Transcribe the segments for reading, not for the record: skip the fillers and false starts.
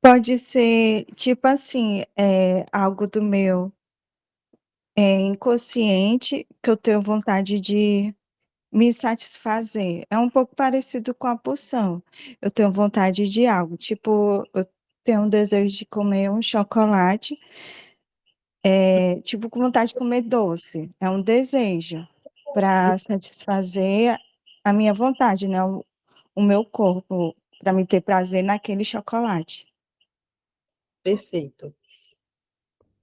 Pode ser, tipo assim, algo do meu inconsciente que eu tenho vontade de me satisfazer. É um pouco parecido com a pulsão. Eu tenho vontade de algo, tipo, eu tenho um desejo de comer um chocolate, tipo, com vontade de comer doce. É um desejo para satisfazer a minha vontade, né? O meu corpo, para me ter prazer naquele chocolate. Perfeito.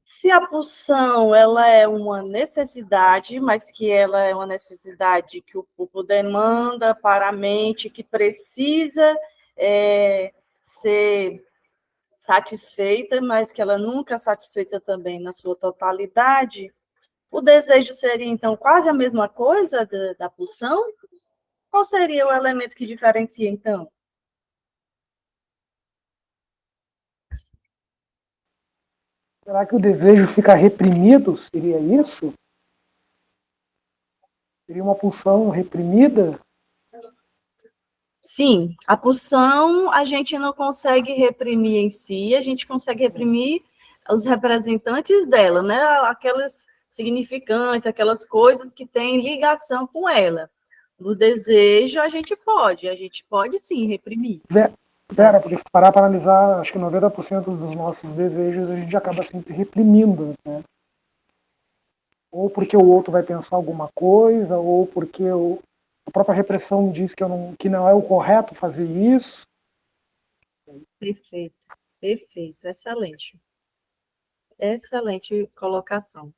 Se a pulsão ela é uma necessidade, mas que ela é uma necessidade que o corpo demanda para a mente, que precisa ser satisfeita, mas que ela nunca é satisfeita também na sua totalidade, o desejo seria, então, quase a mesma coisa da pulsão? Qual seria o elemento que diferencia, então? Será que o desejo fica reprimido? Seria isso? Seria uma pulsão reprimida? Sim, a pulsão a gente não consegue reprimir em si, a gente consegue reprimir os representantes dela, né? Aquelas significantes, aquelas coisas que têm ligação com ela. No desejo, a gente pode sim reprimir. Vera, porque se parar para analisar, acho que 90% dos nossos desejos a gente acaba sempre reprimindo, né? Ou porque o outro vai pensar alguma coisa, ou porque a própria repressão diz que não é o correto fazer isso. Perfeito, perfeito, excelente. Excelente colocação.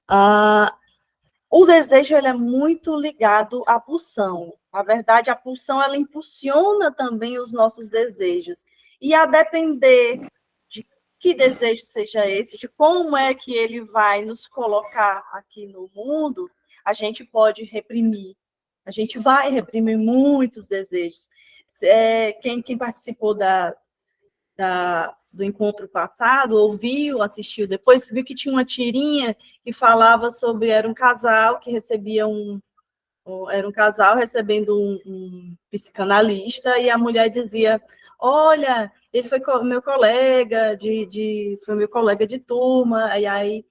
Ah, o desejo ele é muito ligado à pulsão. Na verdade, a pulsão ela impulsiona também os nossos desejos. E a depender de que desejo seja esse, de como é que ele vai nos colocar aqui no mundo, a gente pode reprimir. A gente vai reprimir muitos desejos. Quem participou do encontro passado, ouviu, assistiu depois, viu que tinha uma tirinha que falava sobre, era um casal que recebia era um casal recebendo um psicanalista, e a mulher dizia, olha, ele foi meu colega foi meu colega de turma, e aí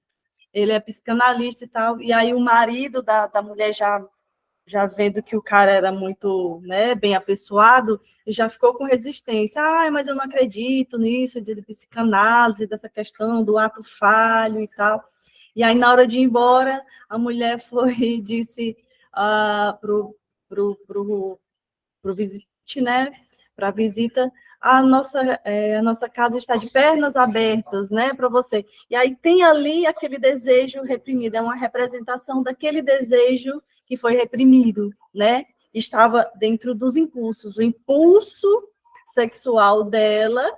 ele é psicanalista e tal, e aí o marido da mulher já vendo que o cara era muito, né, bem apessoado, já ficou com resistência. Ah, mas eu não acredito nisso, de psicanálise, dessa questão do ato falho e tal. E aí, na hora de ir embora, a mulher foi e disse pro visite, né, para a visita, a nossa casa está de pernas abertas, né, para você. E aí tem ali aquele desejo reprimido, é uma representação daquele desejo que foi reprimido, né? Estava dentro dos impulsos. O impulso sexual dela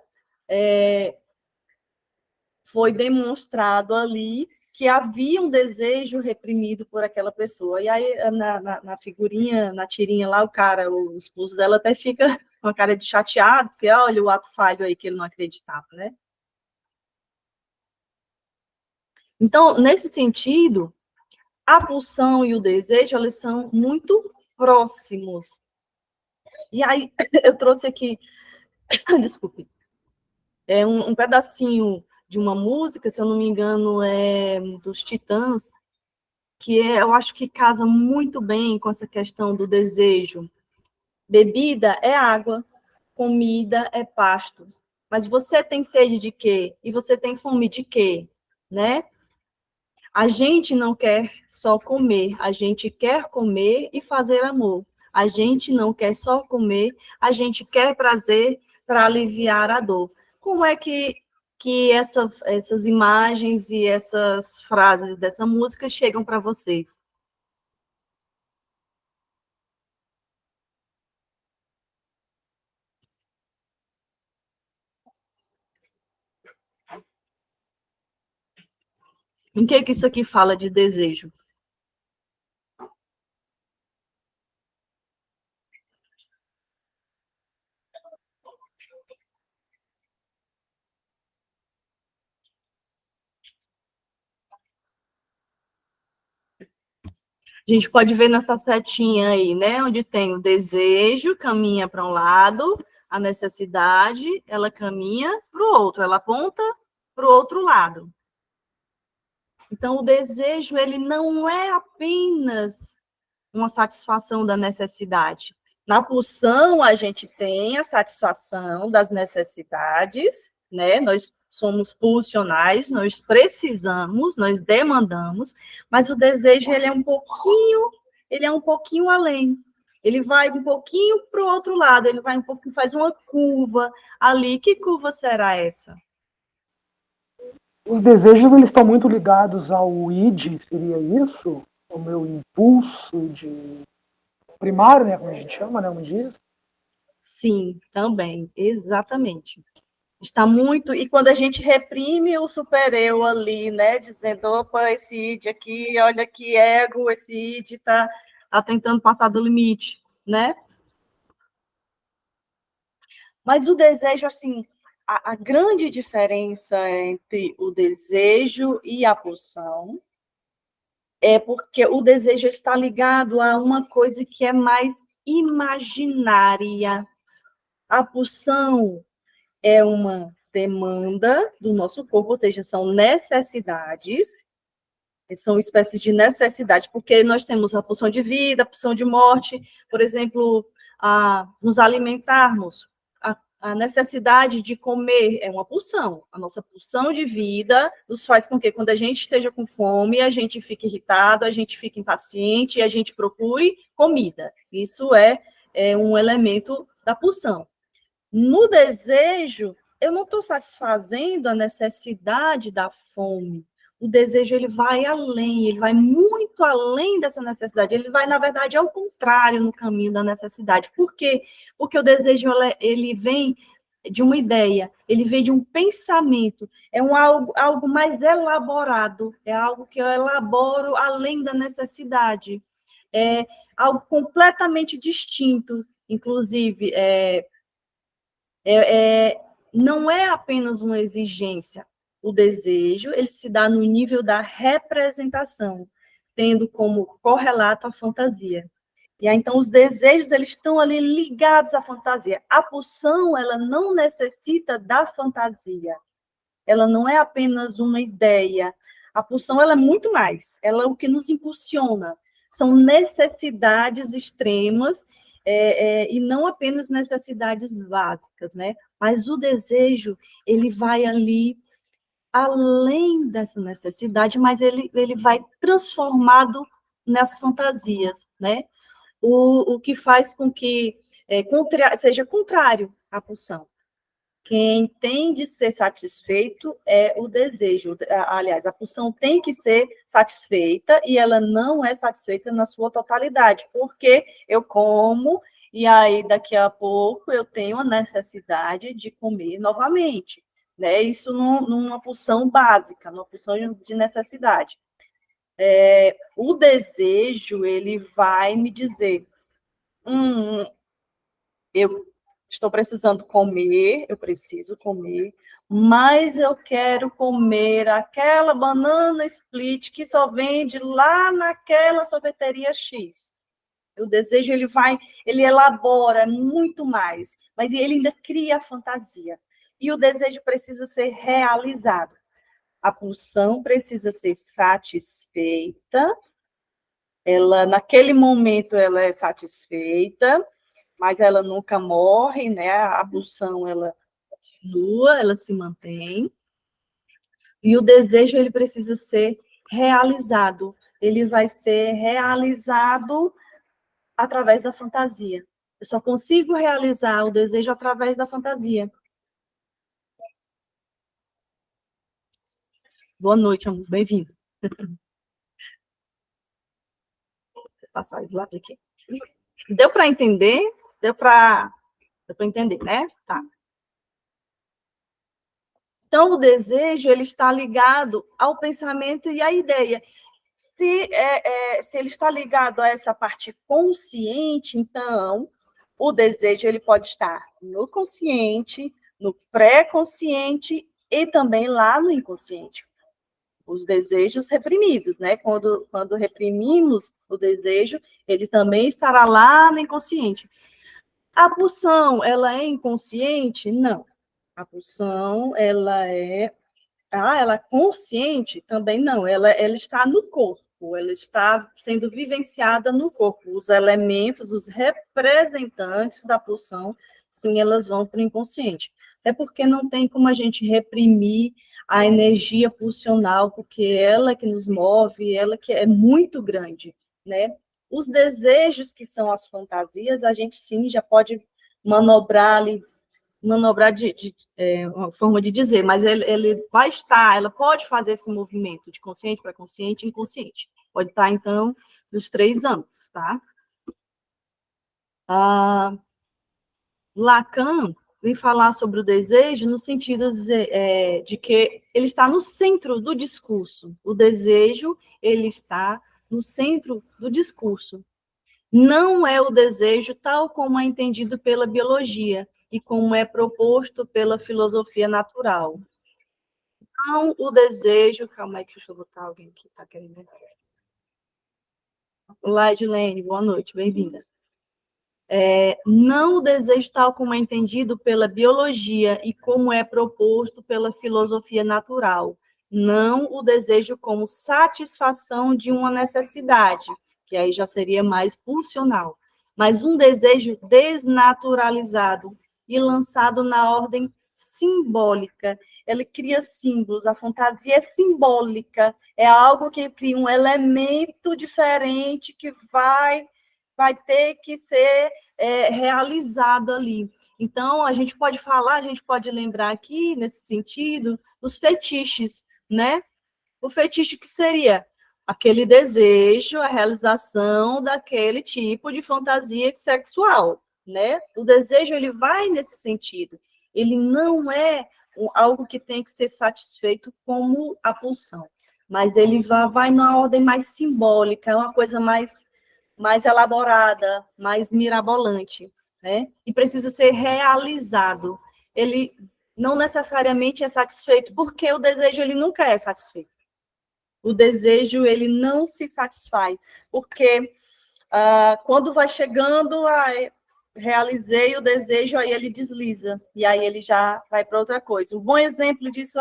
foi demonstrado ali que havia um desejo reprimido por aquela pessoa. E aí, na figurinha, na tirinha lá, o esposo dela até fica com a cara de chateado, porque olha o ato falho aí que ele não acreditava, né? Então, nesse sentido, a pulsão e o desejo, eles são muito próximos. E aí, eu trouxe aqui, desculpe, um pedacinho de uma música, se eu não me engano, é dos Titãs, eu acho que casa muito bem com essa questão do desejo. Bebida é água, comida é pasto. Mas você tem sede de quê? E você tem fome de quê? Né? A gente não quer só comer, a gente quer comer e fazer amor. A gente não quer só comer, a gente quer prazer para aliviar a dor. Como é que essas imagens e essas frases dessa música chegam para vocês? Em que isso aqui fala de desejo? A gente pode ver nessa setinha aí, né? Onde tem o desejo, caminha para um lado, A necessidade, ela caminha para o outro, ela aponta para o outro lado. Então, o desejo, ele não é apenas uma satisfação da necessidade. Na pulsão, a gente tem a satisfação das necessidades, né? Nós somos pulsionais, nós precisamos, nós demandamos, mas o desejo, ele é um pouquinho além. Ele vai um pouquinho para o outro lado, ele vai um pouquinho, faz uma curva ali. Que curva será essa? Os desejos, eles estão muito ligados ao id, seria isso? O meu impulso de primário, né, como a gente chama, né, como diz? Sim, também, exatamente. Está muito, e quando a gente reprime o super-eu ali, né, dizendo, opa, esse id aqui, olha que ego, esse id está tentando passar do limite, né? Mas o desejo, assim, a grande diferença entre o desejo e a pulsão é porque o desejo está ligado a uma coisa que é mais imaginária. A pulsão é uma demanda do nosso corpo, ou seja, são necessidades, são espécies de necessidade, porque nós temos a pulsão de vida, a pulsão de morte, por exemplo, nos alimentarmos, a necessidade de comer é uma pulsão. A nossa pulsão de vida nos faz com que, quando a gente esteja com fome, a gente fique irritado, a gente fique impaciente e a gente procure comida. Isso é um elemento da pulsão. No desejo, eu não estou satisfazendo a necessidade da fome. O desejo, ele vai além, ele vai muito além dessa necessidade. Ele vai, na verdade, ao contrário no caminho da necessidade. Por quê? Porque o desejo, ele vem de uma ideia, ele vem de um pensamento, algo mais elaborado, é algo que eu elaboro além da necessidade. É algo completamente distinto, inclusive, não é apenas uma exigência. O desejo, ele se dá no nível da representação, tendo como correlato a fantasia. E aí, então, os desejos, eles estão ali ligados à fantasia. A pulsão, ela não necessita da fantasia. Ela não é apenas uma ideia. A pulsão, ela é muito mais. Ela é o que nos impulsiona. São necessidades extremas e não apenas necessidades básicas, né? Mas o desejo, ele vai ali além dessa necessidade, mas ele vai transformado nas fantasias, né? O que faz com que seja contrário à pulsão. Quem tem de ser satisfeito é o desejo. Aliás, a pulsão tem que ser satisfeita e ela não é satisfeita na sua totalidade, porque eu como e aí daqui a pouco eu tenho a necessidade de comer novamente, né? Isso numa pulsão básica, numa pulsão de necessidade. O desejo, ele vai me dizer, eu estou precisando comer, eu preciso comer, mas eu quero comer aquela banana split que só vende lá naquela sorveteria X. O desejo, ele elabora muito mais, mas ele ainda cria a fantasia. E o desejo precisa ser realizado. A pulsão precisa ser satisfeita, naquele momento, ela é satisfeita, mas ela nunca morre, né? A pulsão, ela continua, ela se mantém. E o desejo, ele precisa ser realizado. Ele vai ser realizado através da fantasia. Eu só consigo realizar o desejo através da fantasia. Boa noite, amor. Bem-vindo. Vou passar o slide aqui. Deu para entender? Deu para entender, né? Tá. Então, o desejo, ele está ligado ao pensamento e à ideia. Se ele está ligado a essa parte consciente, então, o desejo, ele pode estar no consciente, no pré-consciente e também lá no inconsciente. Os desejos reprimidos, né? Quando reprimimos o desejo, ele também estará lá no inconsciente. A pulsão, ela é inconsciente? Não. A pulsão, ela é... ela é consciente? Também não. Ela está no corpo, ela está sendo vivenciada no corpo. Os elementos, os representantes da pulsão, sim, elas vão para o inconsciente. É porque não tem como a gente reprimir a energia pulsional, porque ela que nos move, ela que é muito grande, né? Os desejos, que são as fantasias, a gente sim já pode manobrar ali, manobrar uma forma de dizer, mas ele vai estar, ela pode fazer esse movimento de consciente para consciente, inconsciente. Pode estar, então, nos 3 âmbitos, tá? Lacan vem falar sobre o desejo no sentido de que ele está no centro do discurso. O desejo, ele está no centro do discurso. Não é o desejo tal como é entendido pela biologia e como é proposto pela filosofia natural. Não o desejo... Calma aí, que deixa eu botar alguém que está querendo... Olá, Edilene, boa noite, bem-vinda. Não o desejo tal como é entendido pela biologia e como é proposto pela filosofia natural. Não o desejo como satisfação de uma necessidade, que aí já seria mais pulsional, mas um desejo desnaturalizado e lançado na ordem simbólica. Ele cria símbolos, a fantasia é simbólica, é algo que cria um elemento diferente que vai ter que ser realizado ali. Então, a gente pode falar, a gente pode lembrar aqui, nesse sentido, dos fetiches, né? O fetiche que seria aquele desejo, a realização daquele tipo de fantasia sexual, né? O desejo, ele vai nesse sentido. Ele não é algo que tem que ser satisfeito como a pulsão, mas ele vai numa ordem mais simbólica, é uma coisa mais elaborada, mais mirabolante, né? E precisa ser realizado. Ele não necessariamente é satisfeito, porque o desejo, ele nunca é satisfeito. O desejo, ele não se satisfaz, porque quando vai chegando, realizei o desejo, aí ele desliza, e aí ele já vai para outra coisa. Um bom exemplo disso,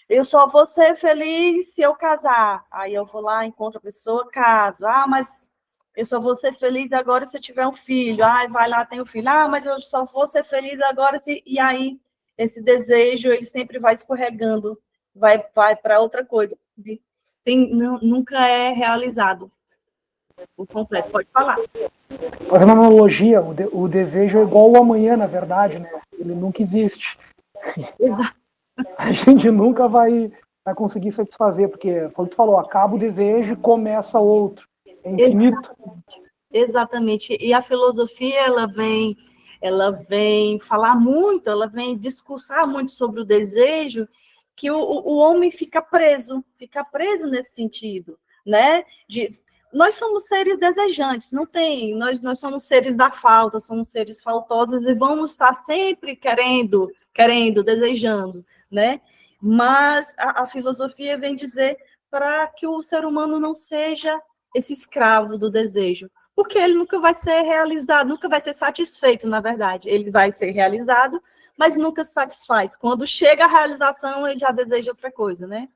eu só vou ser feliz se eu casar. Aí eu vou lá, encontro a pessoa, caso. Mas eu só vou ser feliz agora se eu tiver um filho. Vai lá, tem um filho. Mas eu só vou ser feliz agora se... E aí, esse desejo, ele sempre vai escorregando, vai para outra coisa. Nunca é realizado o completo. Pode falar. Fazendo uma analogia, o desejo é igual ao amanhã, na verdade, né? Ele nunca existe. Exato. A gente nunca vai conseguir satisfazer, porque, como tu falou, acaba o desejo e começa outro. É infinito. Exatamente. E a filosofia, ela vem falar muito, ela vem discursar muito sobre o desejo, que o homem fica preso nesse sentido, né? Nós somos seres desejantes, não tem, nós somos seres da falta, somos seres faltosos e vamos estar sempre querendo, desejando, né? Mas a filosofia vem dizer para que o ser humano não seja esse escravo do desejo, porque ele nunca vai ser realizado, nunca vai ser satisfeito, na verdade. Ele vai ser realizado, mas nunca se satisfaz. Quando chega a realização, ele já deseja outra coisa, né?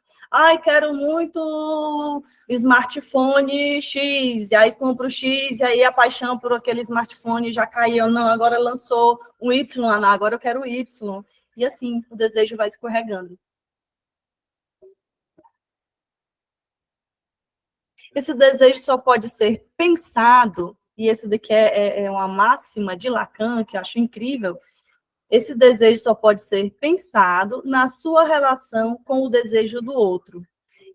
Quero muito smartphone X, e aí compro o X, e aí a paixão por aquele smartphone já caiu, não, agora lançou um Y, não, agora eu quero o Y. E assim, o desejo vai escorregando. Esse desejo só pode ser pensado, e esse daqui é uma máxima de Lacan, que eu acho incrível. Esse desejo só pode ser pensado na sua relação com o desejo do outro.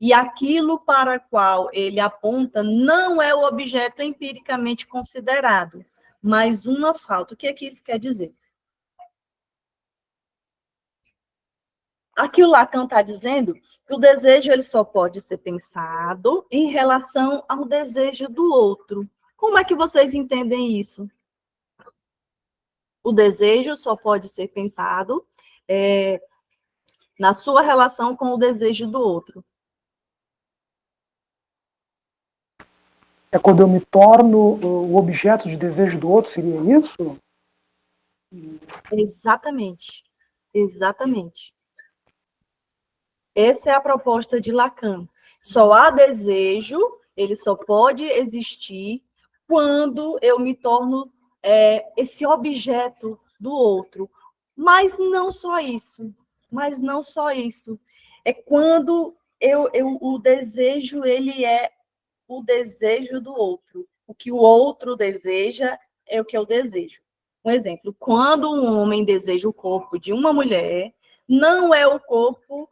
E aquilo para o qual ele aponta não é o objeto empiricamente considerado, mas uma falta. O que é que isso quer dizer? Aqui o Lacan está dizendo que o desejo ele só pode ser pensado em relação ao desejo do outro. Como é que vocês entendem isso? O desejo só pode ser pensado na sua relação com o desejo do outro. É quando eu me torno o objeto de desejo do outro, seria isso? Exatamente. Exatamente. Essa é a proposta de Lacan. Só há desejo, ele só pode existir quando eu me torno esse objeto do outro. Mas não só isso. Mas não só isso. É quando o desejo, ele é o desejo do outro. O que o outro deseja é o que eu desejo. Um exemplo, quando um homem deseja o corpo de uma mulher, não é o corpo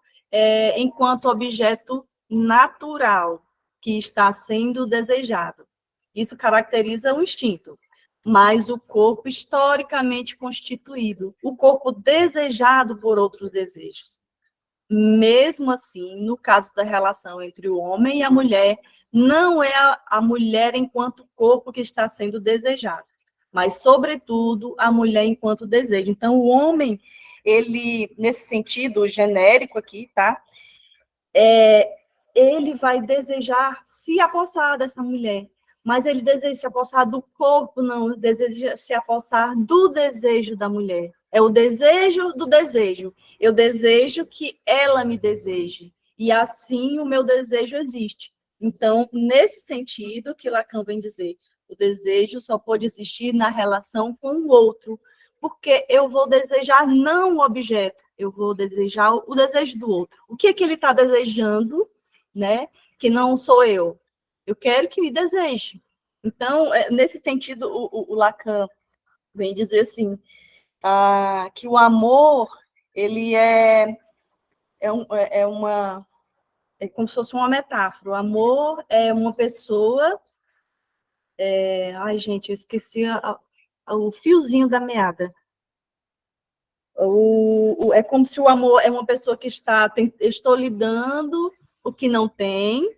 enquanto objeto natural que está sendo desejado. Isso caracteriza o instinto. Mas o corpo historicamente constituído, o corpo desejado por outros desejos. Mesmo assim, no caso da relação entre o homem e a mulher, não é a mulher enquanto corpo que está sendo desejado, mas, sobretudo, a mulher enquanto desejo. Então, o homem, ele, nesse sentido genérico aqui, tá? Ele vai desejar se apossar dessa mulher, mas ele deseja se apossar do corpo, não, deseja se apossar do desejo da mulher. É o desejo do desejo. Eu desejo que ela me deseje, e assim o meu desejo existe. Então, nesse sentido que Lacan vem dizer, o desejo só pode existir na relação com o outro, porque eu vou desejar não o objeto, eu vou desejar o desejo do outro. O que é que ele está desejando, né? Que não sou eu. Eu quero que me deseje. Então, nesse sentido, o Lacan vem dizer assim, que o amor, ele é como se fosse uma metáfora. O amor é uma pessoa... ai, gente, eu esqueci o fiozinho da meada. É como se o amor é uma pessoa que estou lhe dando o que não tem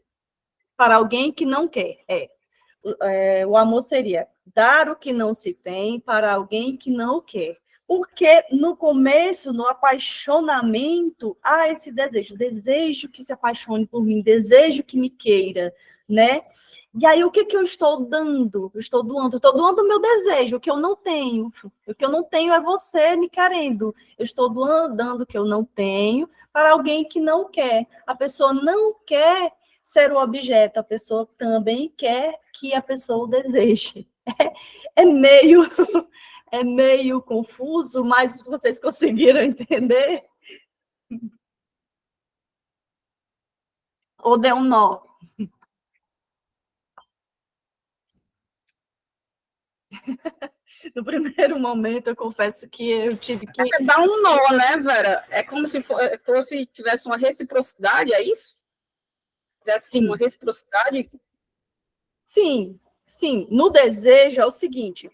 para alguém que não quer. O amor seria dar o que não se tem para alguém que não o quer. Porque no começo, no apaixonamento, há esse desejo que se apaixone por mim, desejo que me queira, né? E aí, o que eu estou dando? Eu estou doando o meu desejo, o que eu não tenho. O que eu não tenho é você me querendo. Eu estou dando o que eu não tenho para alguém que não quer. A pessoa não quer ser o objeto, a pessoa também quer que a pessoa o deseje. É meio, é meio confuso, mas vocês conseguiram entender? Ou deu um nó? No primeiro momento, eu confesso que eu tive que... Dá um nó, né, Vera? É como se fosse tivesse uma reciprocidade, é isso? Fizesse uma reciprocidade? Sim, sim. No desejo é o seguinte,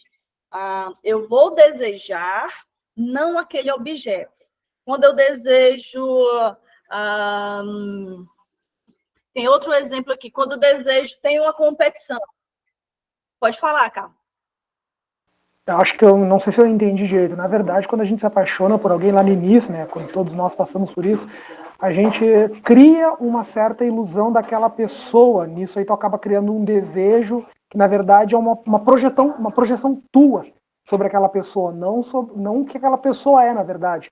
eu vou desejar não aquele objeto. Quando eu desejo... tem outro exemplo aqui. Quando eu desejo, tem uma competição. Pode falar, Carlos. Eu acho que eu não sei se eu entendi direito. Na verdade, quando a gente se apaixona por alguém lá no início, né, quando todos nós passamos por isso, a gente cria uma certa ilusão daquela pessoa. Nisso aí tu acaba criando um desejo que, na verdade, é uma projeção tua sobre aquela pessoa, não o que aquela pessoa é, na verdade.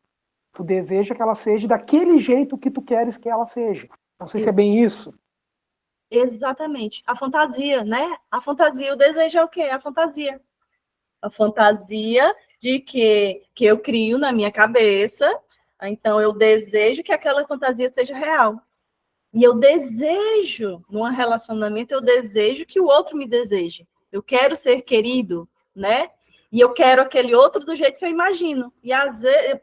Tu deseja que ela seja daquele jeito que tu queres que ela seja. Não sei se é bem isso. Exatamente. A fantasia, né? A fantasia, o desejo é o quê? A fantasia. A fantasia de que eu crio na minha cabeça, então eu desejo que aquela fantasia seja real. E eu desejo, num relacionamento, eu desejo que o outro me deseje. Eu quero ser querido, né? E eu quero aquele outro do jeito que eu imagino. E às vezes,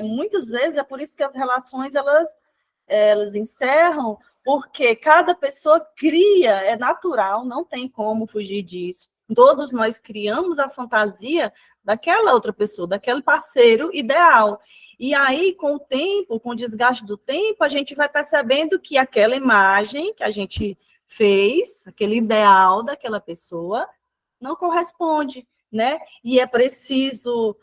muitas vezes, é por isso que as relações, elas encerram, porque cada pessoa cria, é natural, não tem como fugir disso. Todos nós criamos a fantasia daquela outra pessoa, daquele parceiro ideal. E aí, com o tempo, com o desgaste do tempo, a gente vai percebendo que aquela imagem que a gente fez, aquele ideal daquela pessoa, não corresponde, né? E é preciso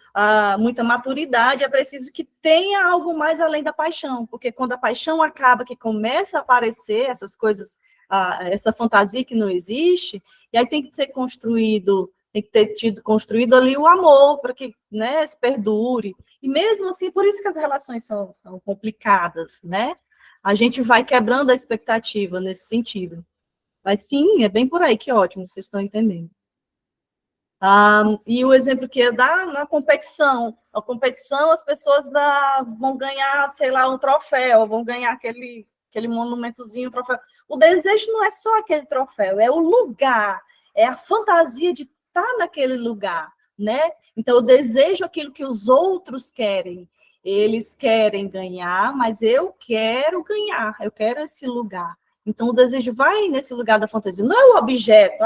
muita maturidade, é preciso que tenha algo mais além da paixão, porque quando a paixão acaba, que começa a aparecer essas coisas, essa fantasia que não existe, e aí tem que ser construído, tem que ter tido construído ali o amor para que, né, se perdure. E mesmo assim, por isso que as relações são complicadas, né? A gente vai quebrando a expectativa nesse sentido. Mas sim, é bem por aí, que ótimo, vocês estão entendendo. E o exemplo que eu dar na competição. A competição, as pessoas vão ganhar, sei lá, um troféu, vão ganhar aquele monumentozinho, troféu. O desejo não é só aquele troféu, é o lugar, é a fantasia de estar naquele lugar, né? Então, eu desejo aquilo que os outros querem. Eles querem ganhar, mas eu quero ganhar, eu quero esse lugar. Então, o desejo vai nesse lugar da fantasia. Não é o objeto,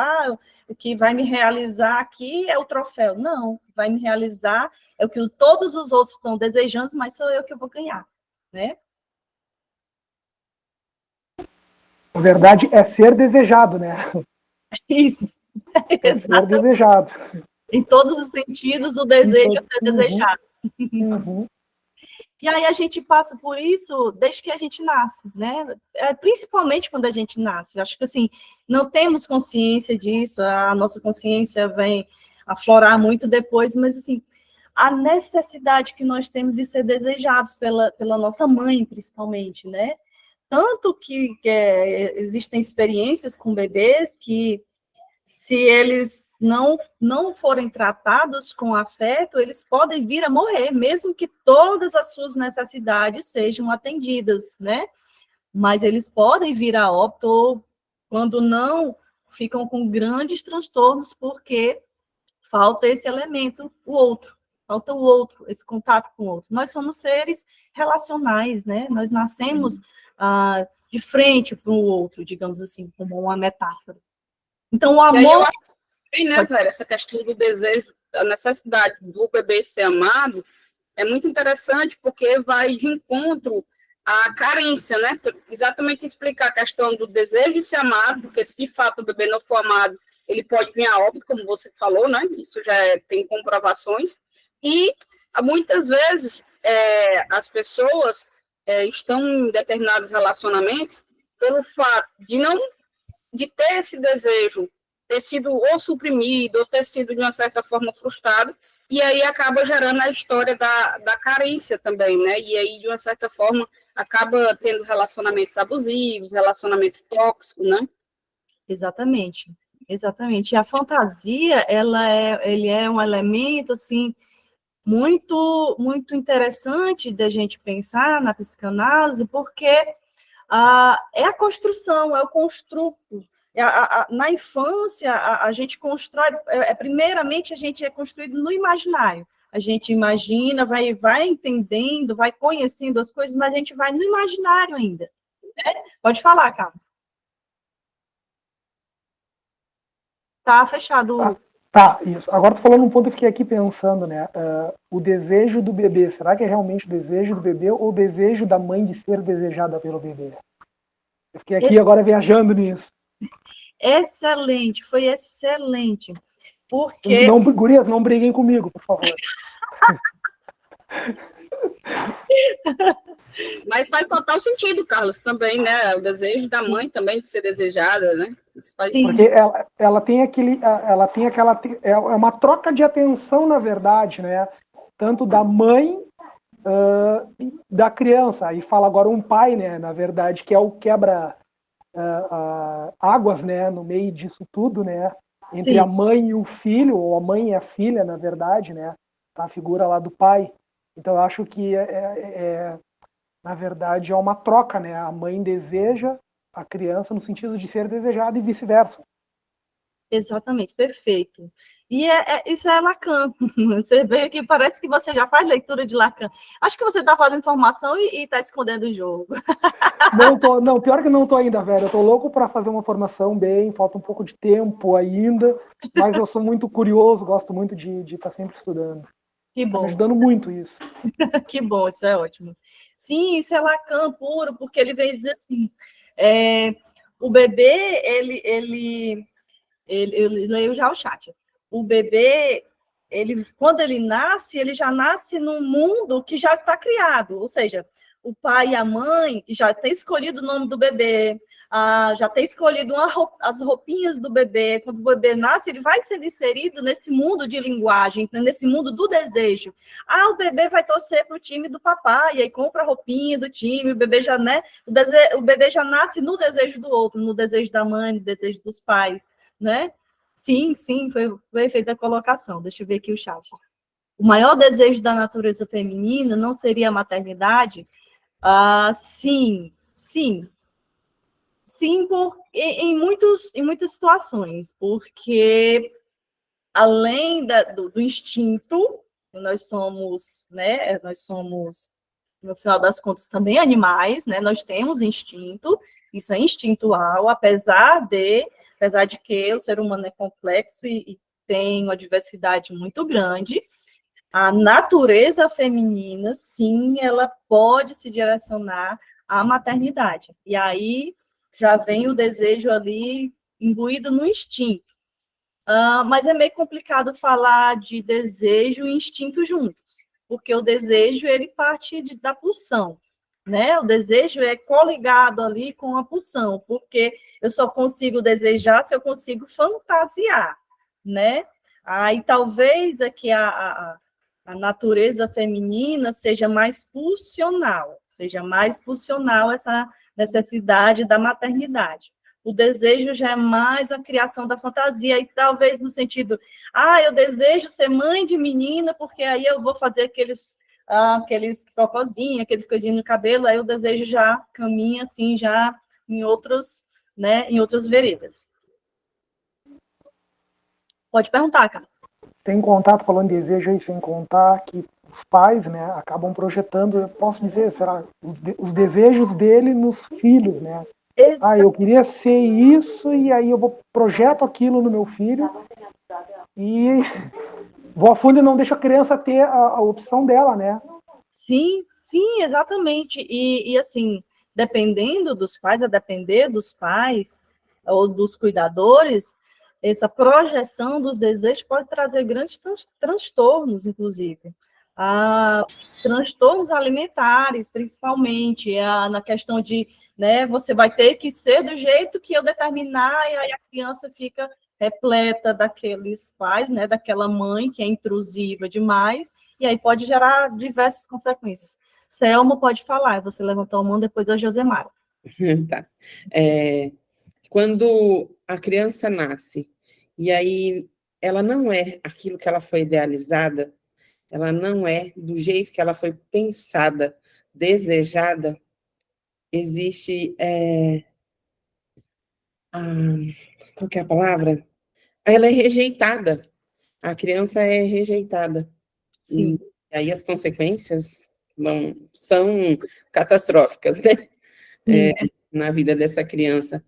o que vai me realizar aqui é o troféu. Não, o que vai me realizar é o que todos os outros estão desejando, mas sou eu que vou ganhar, né? Na verdade, é ser desejado, né? Isso. É ser desejado. Em todos os sentidos, o desejo é ser desejado. Uhum. E aí a gente passa por isso desde que a gente nasce, né? Principalmente quando a gente nasce. Eu acho que, assim, não temos consciência disso, a nossa consciência vem aflorar muito depois, mas, assim, a necessidade que nós temos de ser desejados pela nossa mãe, principalmente, né? Tanto que existem experiências com bebês que, se eles não forem tratados com afeto, eles podem vir a morrer, mesmo que todas as suas necessidades sejam atendidas, né? Mas eles podem vir a óbito, ou, quando não, ficam com grandes transtornos, porque falta esse elemento, o outro. Falta o outro, esse contato com o outro. Nós somos seres relacionais, né? Nós nascemos de frente para o outro, digamos assim, como uma metáfora. Então, o amor... Bem, né, Vera, essa questão do desejo, a necessidade do bebê ser amado, é muito interessante, porque vai de encontro à carência, né? Exatamente explicar a questão do desejo de ser amado, porque se de fato o bebê não for amado, ele pode vir a óbito, como você falou, né? Isso já tem comprovações. E muitas vezes as pessoas estão em determinados relacionamentos pelo fato de ter esse desejo, ter sido ou suprimido, ou ter sido, de uma certa forma, frustrado, e aí acaba gerando a história da carência também, né? E aí, de uma certa forma, acaba tendo relacionamentos abusivos, relacionamentos tóxicos, né? Exatamente, exatamente. E a fantasia, ele é um elemento, assim, muito, muito interessante da gente pensar na psicanálise, porque é a construção, é o construto. Na infância, a gente constrói, primeiramente, a gente é construído no imaginário. A gente imagina, vai entendendo, vai conhecendo as coisas, mas a gente vai no imaginário ainda. Né? Pode falar, Carlos. Tá fechado. Tá, isso. Agora tô falando um ponto que eu fiquei aqui pensando, né? O desejo do bebê, será que é realmente o desejo do bebê ou o desejo da mãe de ser desejada pelo bebê? Eu fiquei aqui agora viajando nisso. Excelente, foi excelente. Porque... Gurias, não briguem comigo, por favor. Mas faz total sentido, Carlos, também, né? O desejo da mãe também de ser desejada, né? Porque ela tem aquela... É uma troca de atenção, na verdade, né? Tanto da mãe da criança. Aí fala agora um pai, né? Na verdade, que é o quebra... águas, né, no meio disso tudo, né, entre a mãe e o filho, ou a mãe e a filha, na verdade, né, a figura lá do pai. Então, eu acho que, na verdade, é uma troca, né, a mãe deseja a criança no sentido de ser desejada e vice-versa. Exatamente, perfeito. E isso é Lacan. Você vê que parece que você já faz leitura de Lacan. Acho que você está fazendo formação e está escondendo o jogo. Não, pior que não tô ainda, velho. Eu tô louco para fazer uma formação bem, falta um pouco de tempo ainda, mas eu sou muito curioso, gosto muito de estar sempre estudando. Que bom. Tá me ajudando muito isso. Que bom, isso é ótimo. Sim, isso é Lacan puro, porque ele vem dizer assim, o bebê, eu leio já o chat. O bebê, quando ele nasce, ele já nasce num mundo que já está criado, ou seja, o pai e a mãe já têm escolhido o nome do bebê, já ter escolhido as roupinhas do bebê. Quando o bebê nasce, ele vai ser inserido nesse mundo de linguagem, nesse mundo do desejo. O bebê vai torcer para o time do papai, e aí compra a roupinha do time, o bebê já, né? O bebê já nasce no desejo do outro, no desejo da mãe, no desejo dos pais, né? Sim, foi feita a colocação. Deixa eu ver aqui o chat. O maior desejo da natureza feminina não seria a maternidade? Sim, em muitas situações, porque além do instinto, nós somos, né, no final das contas, também animais, né, nós temos instinto, isso é instintual, apesar de que o ser humano é complexo e tem uma diversidade muito grande, a natureza feminina, sim, ela pode se direcionar à maternidade. E aí já vem o desejo ali imbuído no instinto. Mas é meio complicado falar de desejo e instinto juntos, porque o desejo, ele parte da pulsão, né? O desejo é coligado ali com a pulsão, porque eu só consigo desejar se eu consigo fantasiar, né? Aí talvez aqui a natureza feminina seja mais pulsional essa necessidade da maternidade. O desejo já é mais a criação da fantasia, e talvez no sentido, eu desejo ser mãe de menina, porque aí eu vou fazer aqueles cocôzinhos, aqueles coisinhos no cabelo, aí o desejo já caminha assim, já em outras veredas. Pode perguntar, cara. Tem contato, falando de desejo aí, sem contar que os pais, né, acabam projetando, eu posso dizer, será, os desejos dele nos filhos, né? Eu queria ser isso, e aí eu projeto aquilo no meu filho, e vou a fundo e não deixo a criança ter a opção dela, né? Sim, exatamente. E assim, dependendo dos pais, a depender dos pais ou dos cuidadores, essa projeção dos desejos pode trazer grandes transtornos, inclusive. Transtornos alimentares, principalmente, na questão de, né, você vai ter que ser do jeito que eu determinar, e aí a criança fica repleta daqueles pais, né, daquela mãe que é intrusiva demais, e aí pode gerar diversas consequências. Selma pode falar, você levantou a mão, depois a Josemara. Tá. Quando a criança nasce, e aí ela não é aquilo que ela foi idealizada, ela não é do jeito que ela foi pensada, desejada, existe... qual que é a palavra? Ela é rejeitada. A criança é rejeitada. Sim. E aí as consequências são catastróficas, né? Na vida dessa criança.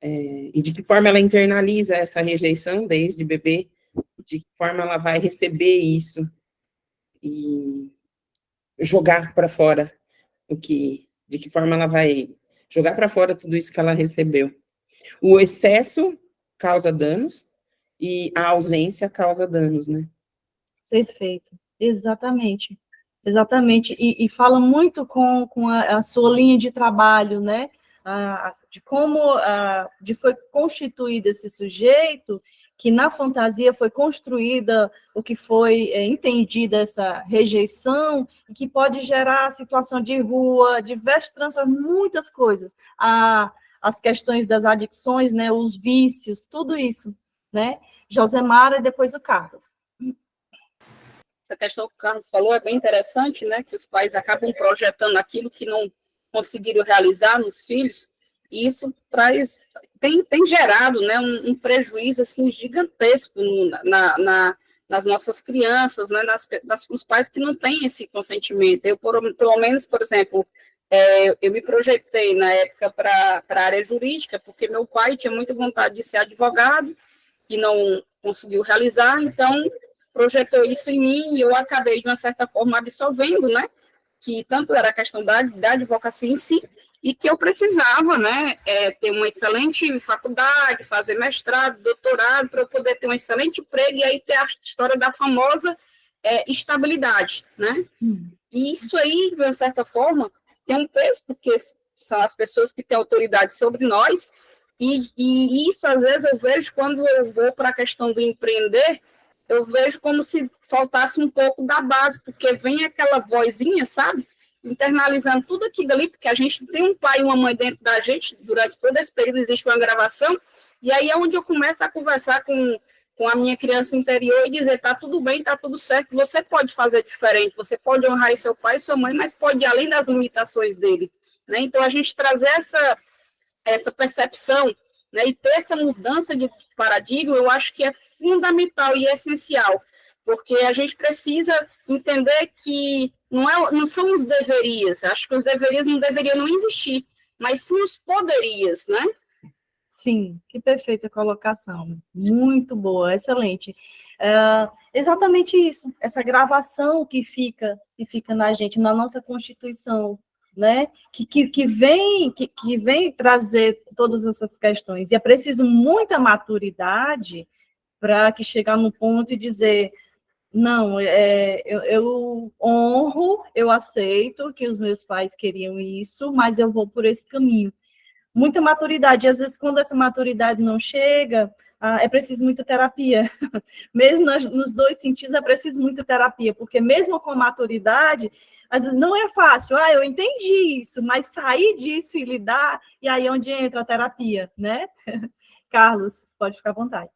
E de que forma ela internaliza essa rejeição desde bebê, de que forma ela vai receber isso e jogar para fora de que forma ela vai jogar para fora tudo isso que ela recebeu. O excesso causa danos e a ausência causa danos, né? Perfeito, exatamente. E fala muito com a sua linha de trabalho, né? De como foi constituído esse sujeito, que na fantasia foi construída o que foi entendida essa rejeição, e que pode gerar situação de rua, diversos transtornos, muitas coisas. As questões das adicções, né? Os vícios, tudo isso, né? Josemara e depois o Carlos. Essa questão que o Carlos falou é bem interessante, né? Que os pais acabam projetando aquilo que não conseguiram realizar nos filhos, e isso tem gerado, né, um prejuízo assim, gigantesco nas nossas crianças, né, nos pais que não têm esse consentimento. Eu, pelo menos, por exemplo, eu me projetei na época para a área jurídica, porque meu pai tinha muita vontade de ser advogado e não conseguiu realizar, então projetou isso em mim, e eu acabei, de uma certa forma, absorvendo, né, que tanto era a questão da advocacia em si, e que eu precisava, né, ter uma excelente faculdade, fazer mestrado, doutorado, para eu poder ter um excelente emprego, e aí ter a história da famosa estabilidade, né? E isso aí, de uma certa forma, tem um peso, porque são as pessoas que têm autoridade sobre nós, e isso, às vezes, eu vejo, quando eu vou para a questão do empreender, eu vejo como se faltasse um pouco da base, porque vem aquela vozinha, sabe? Internalizando tudo aquilo ali, porque a gente tem um pai e uma mãe dentro da gente, durante todo esse período existe uma gravação, e aí é onde eu começo a conversar com a minha criança interior e dizer, tá tudo bem, tá tudo certo, você pode fazer diferente, você pode honrar seu pai e sua mãe, mas pode ir além das limitações dele, né? Então, a gente trazer essa percepção, né, e ter essa mudança de paradigma, eu acho que é fundamental e essencial, porque a gente precisa entender que não são os deverias, acho que os deverias não deveriam não existir, mas sim os poderias, né? Sim, que perfeita colocação, muito boa, excelente. Exatamente isso, essa gravação que fica na gente, na nossa Constituição, né? Que vem trazer todas essas questões. E é preciso muita maturidade para que chegar no ponto e dizer, não, eu honro, eu aceito que os meus pais queriam isso, mas eu vou por esse caminho. Muita maturidade. E, às vezes, quando essa maturidade não chega, é preciso muita terapia. Mesmo nos dois sentidos, é preciso muita terapia, porque mesmo com maturidade, às vezes não é fácil. Eu entendi isso, mas sair disso e lidar, e aí é onde entra a terapia, né? Carlos, pode ficar à vontade.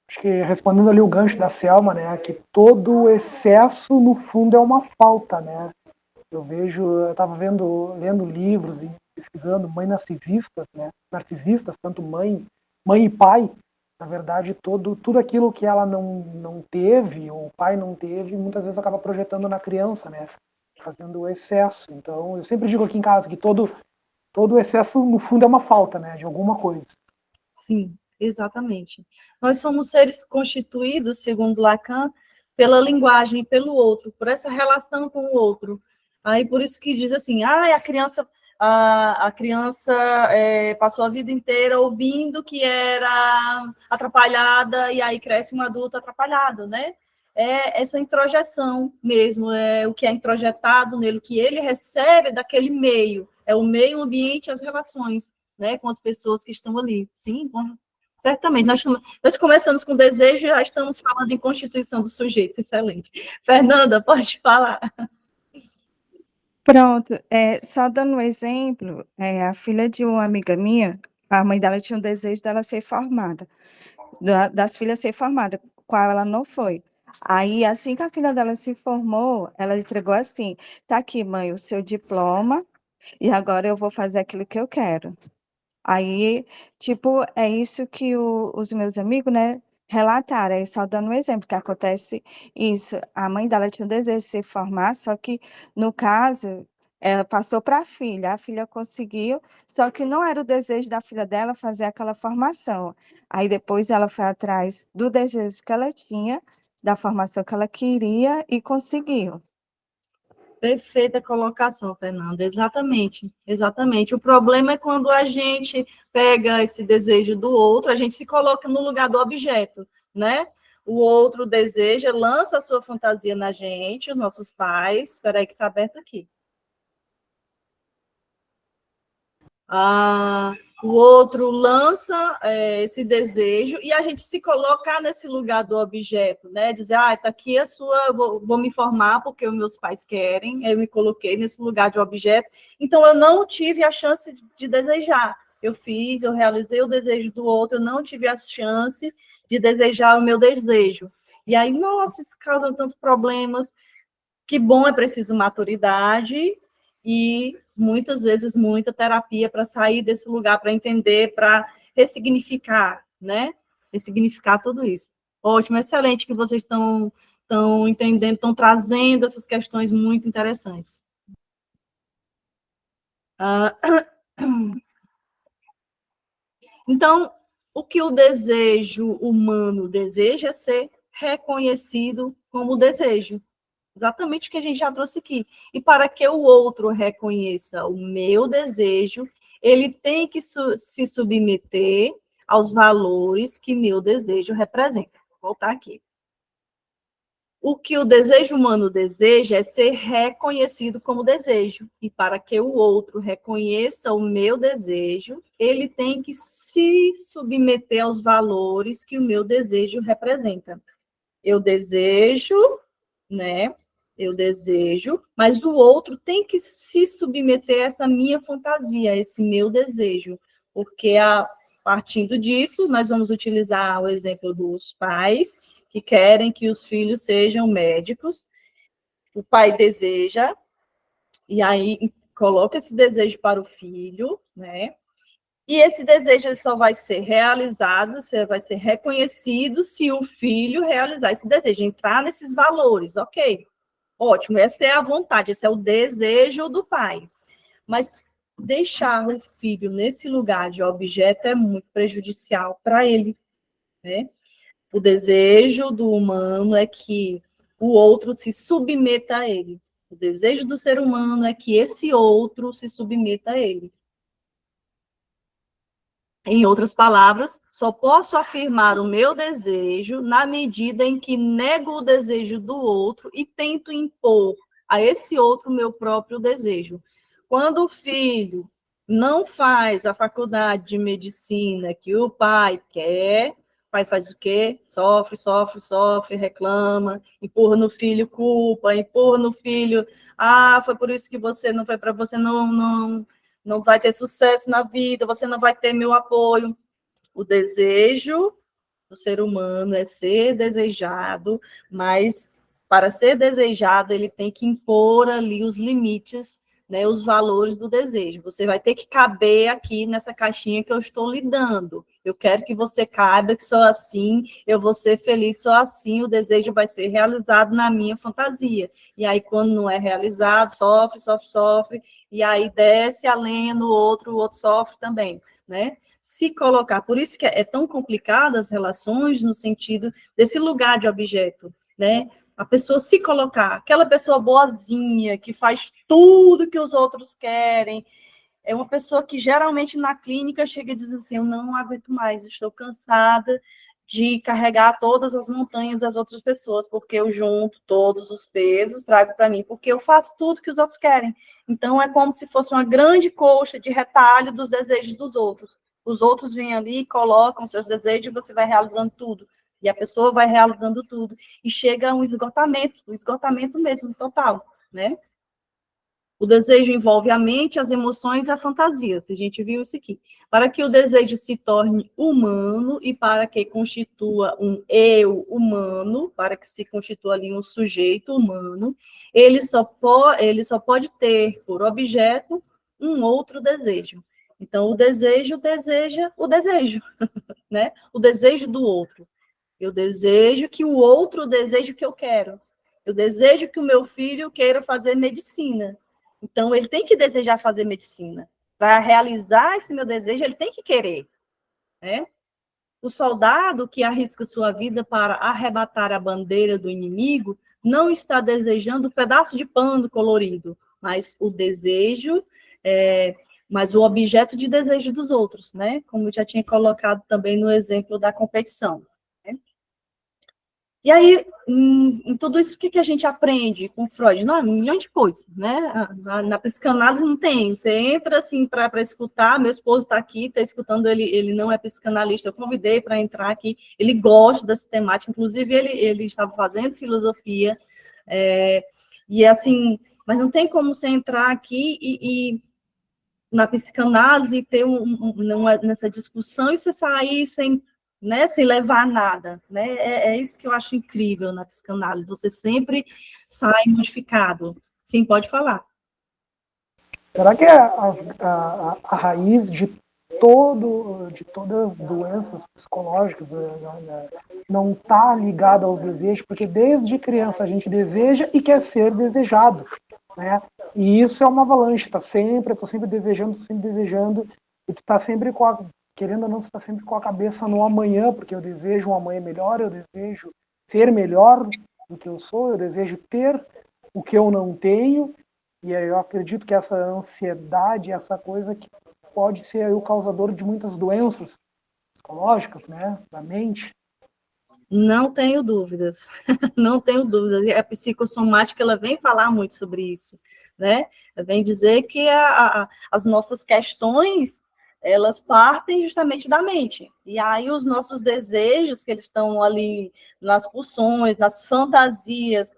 Acho que respondendo ali o gancho da Selma, né, que todo excesso, no fundo, é uma falta, né? Eu estava lendo livros e pesquisando mães narcisistas, né? Narcisistas, tanto mãe e pai. Na verdade, tudo aquilo que ela não teve, ou o pai não teve, muitas vezes acaba projetando na criança, né? Fazendo o excesso. Então, eu sempre digo aqui em casa que todo excesso, no fundo, é uma falta, né? De alguma coisa. Sim, exatamente. Nós somos seres constituídos, segundo Lacan, pela linguagem e pelo outro, por essa relação com o outro. Aí por isso que diz assim, a criança passou a vida inteira ouvindo que era atrapalhada e aí cresce um adulto atrapalhado, né? É essa introjeção mesmo, é o que é introjetado nele, o que ele recebe daquele meio, é o meio ambiente, as relações, né, com as pessoas que estão ali. Sim, bom, certamente. Nós começamos com desejo e já estamos falando em constituição do sujeito. Excelente. Fernanda, pode falar. Pronto, só dando um exemplo, a filha de uma amiga minha, a mãe dela tinha um desejo dela ser formada, das filhas ser formada, qual ela não foi. Aí, assim que a filha dela se formou, ela entregou assim: tá aqui, mãe, o seu diploma, e agora eu vou fazer aquilo que eu quero. Aí, tipo, é isso que os meus amigos, né, relataram, aí só dando um exemplo, que acontece isso. A mãe dela tinha um desejo de se formar, só que, no caso, ela passou para a filha conseguiu, só que não era o desejo da filha dela fazer aquela formação. Aí depois ela foi atrás do desejo que ela tinha, da formação que ela queria e conseguiu. Perfeita colocação, Fernanda. Exatamente, exatamente. O problema é quando a gente pega esse desejo do outro, a gente se coloca no lugar do objeto, né? O outro deseja, lança a sua fantasia na gente, os nossos pais. Espera aí que está aberto aqui. O outro lança esse desejo e a gente se colocar nesse lugar do objeto, né? Dizer, tá aqui a sua, vou me formar porque os meus pais querem, eu me coloquei nesse lugar de objeto, então eu não tive a chance de desejar. Eu realizei o desejo do outro, eu não tive a chance de desejar o meu desejo. E aí, nossa, isso causa tantos problemas. Que bom, é preciso maturidade e muitas vezes muita terapia para sair desse lugar, para entender, para ressignificar, né? Ressignificar tudo isso. Ótimo, excelente que vocês estão entendendo, estão trazendo essas questões muito interessantes. Então, o que o desejo humano deseja é ser reconhecido como desejo. Exatamente o que a gente já trouxe aqui. E para que o outro reconheça o meu desejo, ele tem que se submeter aos valores que meu desejo representa. Vou voltar aqui. O que o desejo humano deseja é ser reconhecido como desejo. E para que o outro reconheça o meu desejo, ele tem que se submeter aos valores que o meu desejo representa. Eu desejo, né? Eu desejo, mas o outro tem que se submeter a essa minha fantasia, a esse meu desejo. Porque partindo disso, nós vamos utilizar o exemplo dos pais que querem que os filhos sejam médicos. O pai deseja, e aí coloca esse desejo para o filho, né? E esse desejo ele só vai ser realizado, vai ser reconhecido se o filho realizar esse desejo, entrar nesses valores, ok. Ótimo, essa é a vontade, esse é o desejo do pai. Mas deixar o filho nesse lugar de objeto é muito prejudicial para ele, né? O desejo do humano é que o outro se submeta a ele. O desejo do ser humano é que esse outro se submeta a ele. Em outras palavras, só posso afirmar o meu desejo na medida em que nego o desejo do outro e tento impor a esse outro o meu próprio desejo. Quando o filho não faz a faculdade de medicina que o pai quer, o pai faz o quê? Sofre, sofre, sofre, reclama, empurra no filho culpa, empurra no filho, foi por isso que você não foi para você não vai ter sucesso na vida, você não vai ter meu apoio. O desejo do ser humano é ser desejado, mas para ser desejado, ele tem que impor ali os limites, né, os valores do desejo. Você vai ter que caber aqui nessa caixinha que eu estou lhe dando. Eu quero que você caiba, que sou assim, eu vou ser feliz, sou assim, o desejo vai ser realizado na minha fantasia. E aí, quando não é realizado, sofre, sofre, sofre, e aí desce a lenha no outro, o outro sofre também, né? Se colocar, por isso que é tão complicado as relações no sentido desse lugar de objeto, né? A pessoa se colocar, aquela pessoa boazinha, que faz tudo que os outros querem, é uma pessoa que geralmente na clínica chega e diz assim, eu não aguento mais, estou cansada de carregar todas as montanhas das outras pessoas, porque eu junto todos os pesos, trago para mim, porque eu faço tudo que os outros querem. Então, é como se fosse uma grande coxa de retalho dos desejos dos outros. Os outros vêm ali, colocam seus desejos e você vai realizando tudo. E a pessoa vai realizando tudo. E chega a um esgotamento mesmo, total, né? O desejo envolve a mente, as emoções e a fantasia. A gente viu isso aqui. Para que o desejo se torne humano e para que constitua um eu humano, para que se constitua ali um sujeito humano, ele só pode ter por objeto um outro desejo. Então, o desejo deseja o desejo, né? O desejo do outro. Eu desejo que o outro deseje o que eu quero. Eu desejo que o meu filho queira fazer medicina. Então, ele tem que desejar fazer medicina. Para realizar esse meu desejo, ele tem que querer, né? O soldado que arrisca sua vida para arrebatar a bandeira do inimigo não está desejando um pedaço de pano colorido, mas o desejo, mas o objeto de desejo dos outros, né? Como eu já tinha colocado também no exemplo da competição. Né? E aí, em tudo isso, o que a gente aprende com Freud? Não, um milhão de coisas, né? Na psicanálise não tem. Você entra, assim, para escutar, meu esposo está aqui, está escutando, ele não é psicanalista, eu convidei para entrar aqui, ele gosta dessa temática, inclusive ele estava fazendo filosofia, e assim, mas não tem como você entrar aqui e na psicanálise e ter nessa discussão e você sair sem, né, sem levar a nada, né? É isso que eu acho incrível na psicanálise, você sempre sai modificado. Sim, pode falar. Será que a raiz de todas as doenças psicológicas não está ligada aos desejos? Porque desde criança a gente deseja e quer ser desejado, né? E isso é uma avalanche, eu tô sempre desejando, e tu tá sempre querendo ou não, tu tá sempre com a cabeça no amanhã, porque eu desejo um amanhã melhor, eu desejo ser melhor do que eu sou, eu desejo ter o que eu não tenho, e aí eu acredito que essa ansiedade, essa coisa que pode ser aí o causador de muitas doenças psicológicas, né, da mente. Não tenho dúvidas, não tenho dúvidas. E a psicossomática, ela vem falar muito sobre isso, né? Ela vem dizer que as nossas questões, elas partem justamente da mente. E aí os nossos desejos, que eles estão ali nas pulsões, nas fantasias.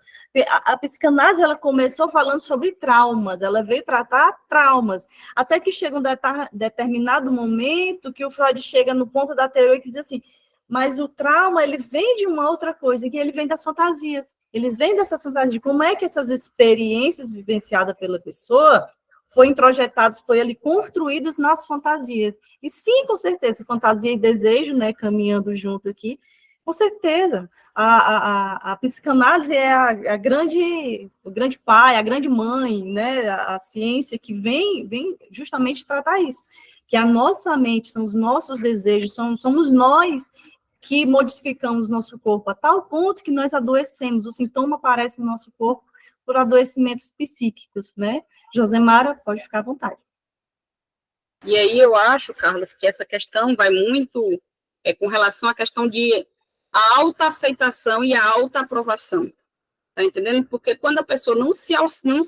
A psicanálise, ela começou falando sobre traumas, ela veio tratar traumas, até que chega um determinado momento que o Freud chega no ponto da teoria que diz assim, mas o trauma, ele vem de uma outra coisa, que ele vem das fantasias. Eles vêm dessas fantasias, de como é que essas experiências vivenciadas pela pessoa foram introjetadas, foi ali construídas nas fantasias. E sim, com certeza, fantasia e desejo, né, caminhando junto aqui, com certeza. A psicanálise é o grande pai, a grande mãe, né, a ciência que vem justamente tratar isso. Que a nossa mente, são os nossos desejos, somos nós que modificamos nosso corpo a tal ponto que nós adoecemos, o sintoma aparece no nosso corpo por adoecimentos psíquicos, né? Josemara, pode ficar à vontade. E aí eu acho, Carlos, que essa questão vai muito com relação à questão de a autoaceitação e a autoaprovação, tá entendendo? Porque quando a pessoa não se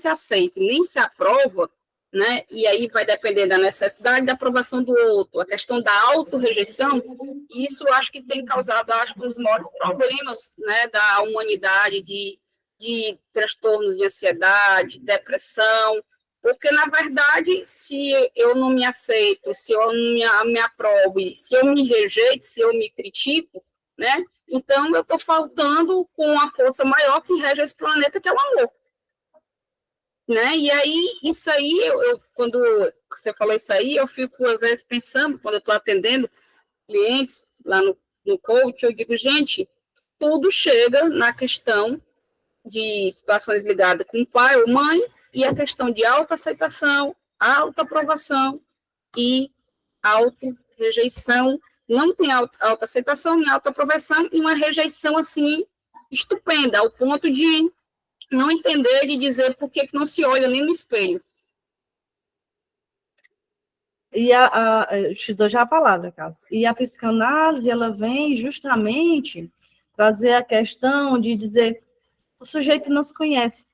aceita, nem se aprova, né? E aí vai depender da necessidade da aprovação do outro, a questão da autorrejeição, isso eu acho que tem causado, acho, um dos maiores problemas, né, da humanidade, de transtornos de ansiedade, depressão, porque, na verdade, se eu não me aceito, se eu não me aprovo, se eu me rejeito, se eu me critico, né, então eu estou faltando com a força maior que rege esse planeta, que é o amor. Né? E aí, isso aí, quando você falou isso aí, eu fico, às vezes, pensando, quando eu estou atendendo clientes lá no coach, eu digo, gente, tudo chega na questão de situações ligadas com pai ou mãe, e a questão de autoaceitação, autoaprovação e autorrejeição. Não tem autoaceitação nem autoaprovação, e uma rejeição, assim, estupenda, ao ponto de não entender e dizer por que não se olha nem no espelho. E eu te dou já a palavra, Carlos. E a psicanálise, ela vem justamente trazer a questão de dizer o sujeito não se conhece,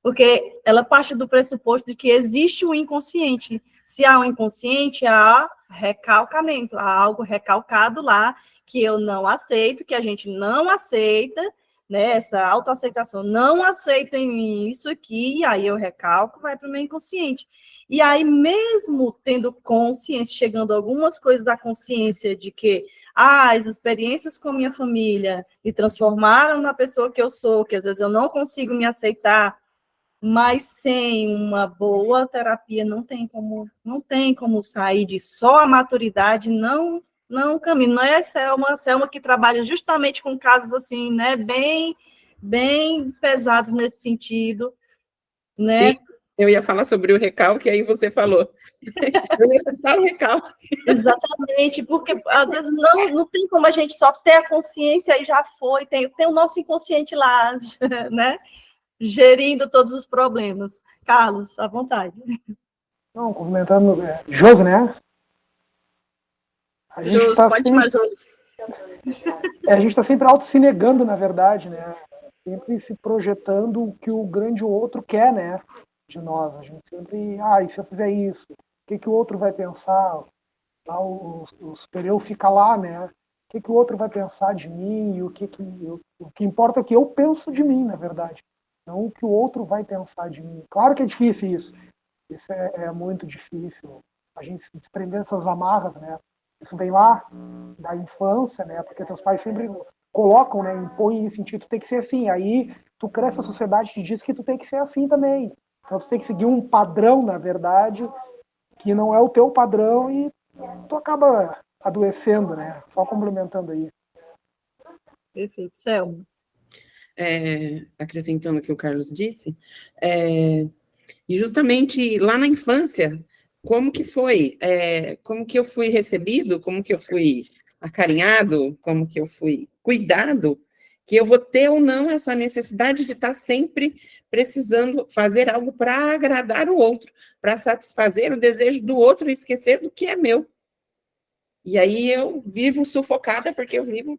porque ela parte do pressuposto de que existe um inconsciente. Se há um inconsciente, há recalcamento, há algo recalcado lá que eu não aceito, que a gente não aceita, né, essa autoaceitação, não aceito em mim isso aqui, e aí eu recalco, vai para o meu inconsciente. E aí, mesmo tendo consciência, chegando algumas coisas da consciência de que as experiências com a minha família me transformaram na pessoa que eu sou, que às vezes eu não consigo me aceitar, mas sem uma boa terapia não tem como sair de só a maturidade, não caminho. Não é a Selma que trabalha justamente com casos assim, né, bem pesados nesse sentido, né? Sim, eu ia falar sobre o recalque, aí você falou. Eu necessito o recalque. Exatamente, porque às vezes não tem como a gente só ter a consciência e já foi, tem o nosso inconsciente lá, né? Gerindo todos os problemas. Carlos, à vontade. Não, comentando, Josi, né? A gente está sempre auto se negando, na verdade, né? Sempre se projetando o que o grande outro quer, né? De nós. A gente sempre, e se eu fizer isso? O que o outro vai pensar? Lá o superior fica lá, né? O que o outro vai pensar de mim? E o que importa é o que eu penso de mim, na verdade. Não o que o outro vai pensar de mim. Claro que é difícil isso. Isso é muito difícil. A gente se desprender dessas amarras, né? Isso vem lá da infância, né? Porque teus pais sempre colocam, né? Impõem isso em ti, tu tem que ser assim. Aí tu cresce, a sociedade te diz que tu tem que ser assim também. Então tu tem que seguir um padrão, na verdade, que não é o teu padrão e tu acaba adoecendo, né? Só complementando aí. Perfeito. Selma. Acrescentando o que o Carlos disse, e justamente lá na infância, como que foi? Como que eu fui recebido? Como que eu fui acarinhado? Como que eu fui cuidado? Que eu vou ter ou não essa necessidade de estar sempre precisando fazer algo para agradar o outro, para satisfazer o desejo do outro e esquecer do que é meu. E aí eu vivo sufocada porque eu vivo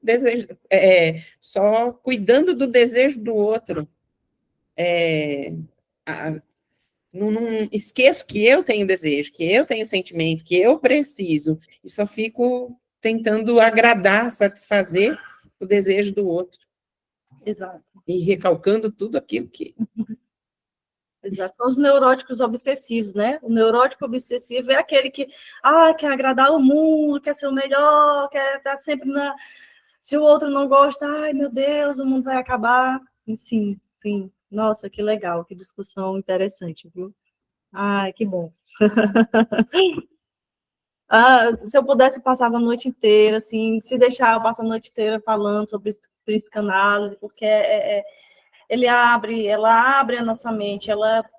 só cuidando do desejo do outro. Não esqueço que eu tenho desejo, que eu tenho sentimento, que eu preciso, e só fico tentando agradar, satisfazer o desejo do outro. Exato. E recalcando tudo aquilo que... Exato. São os neuróticos obsessivos, né? O neurótico obsessivo é aquele que quer agradar o mundo, quer ser o melhor, quer estar sempre na... Se o outro não gosta, ai, meu Deus, o mundo vai acabar. Sim, sim. Nossa, que legal, que discussão interessante, viu? Ai, que bom. Se eu pudesse, passava a noite inteira, assim, se deixar, eu passo a noite inteira falando sobre psicanálise, porque ela abre a nossa mente,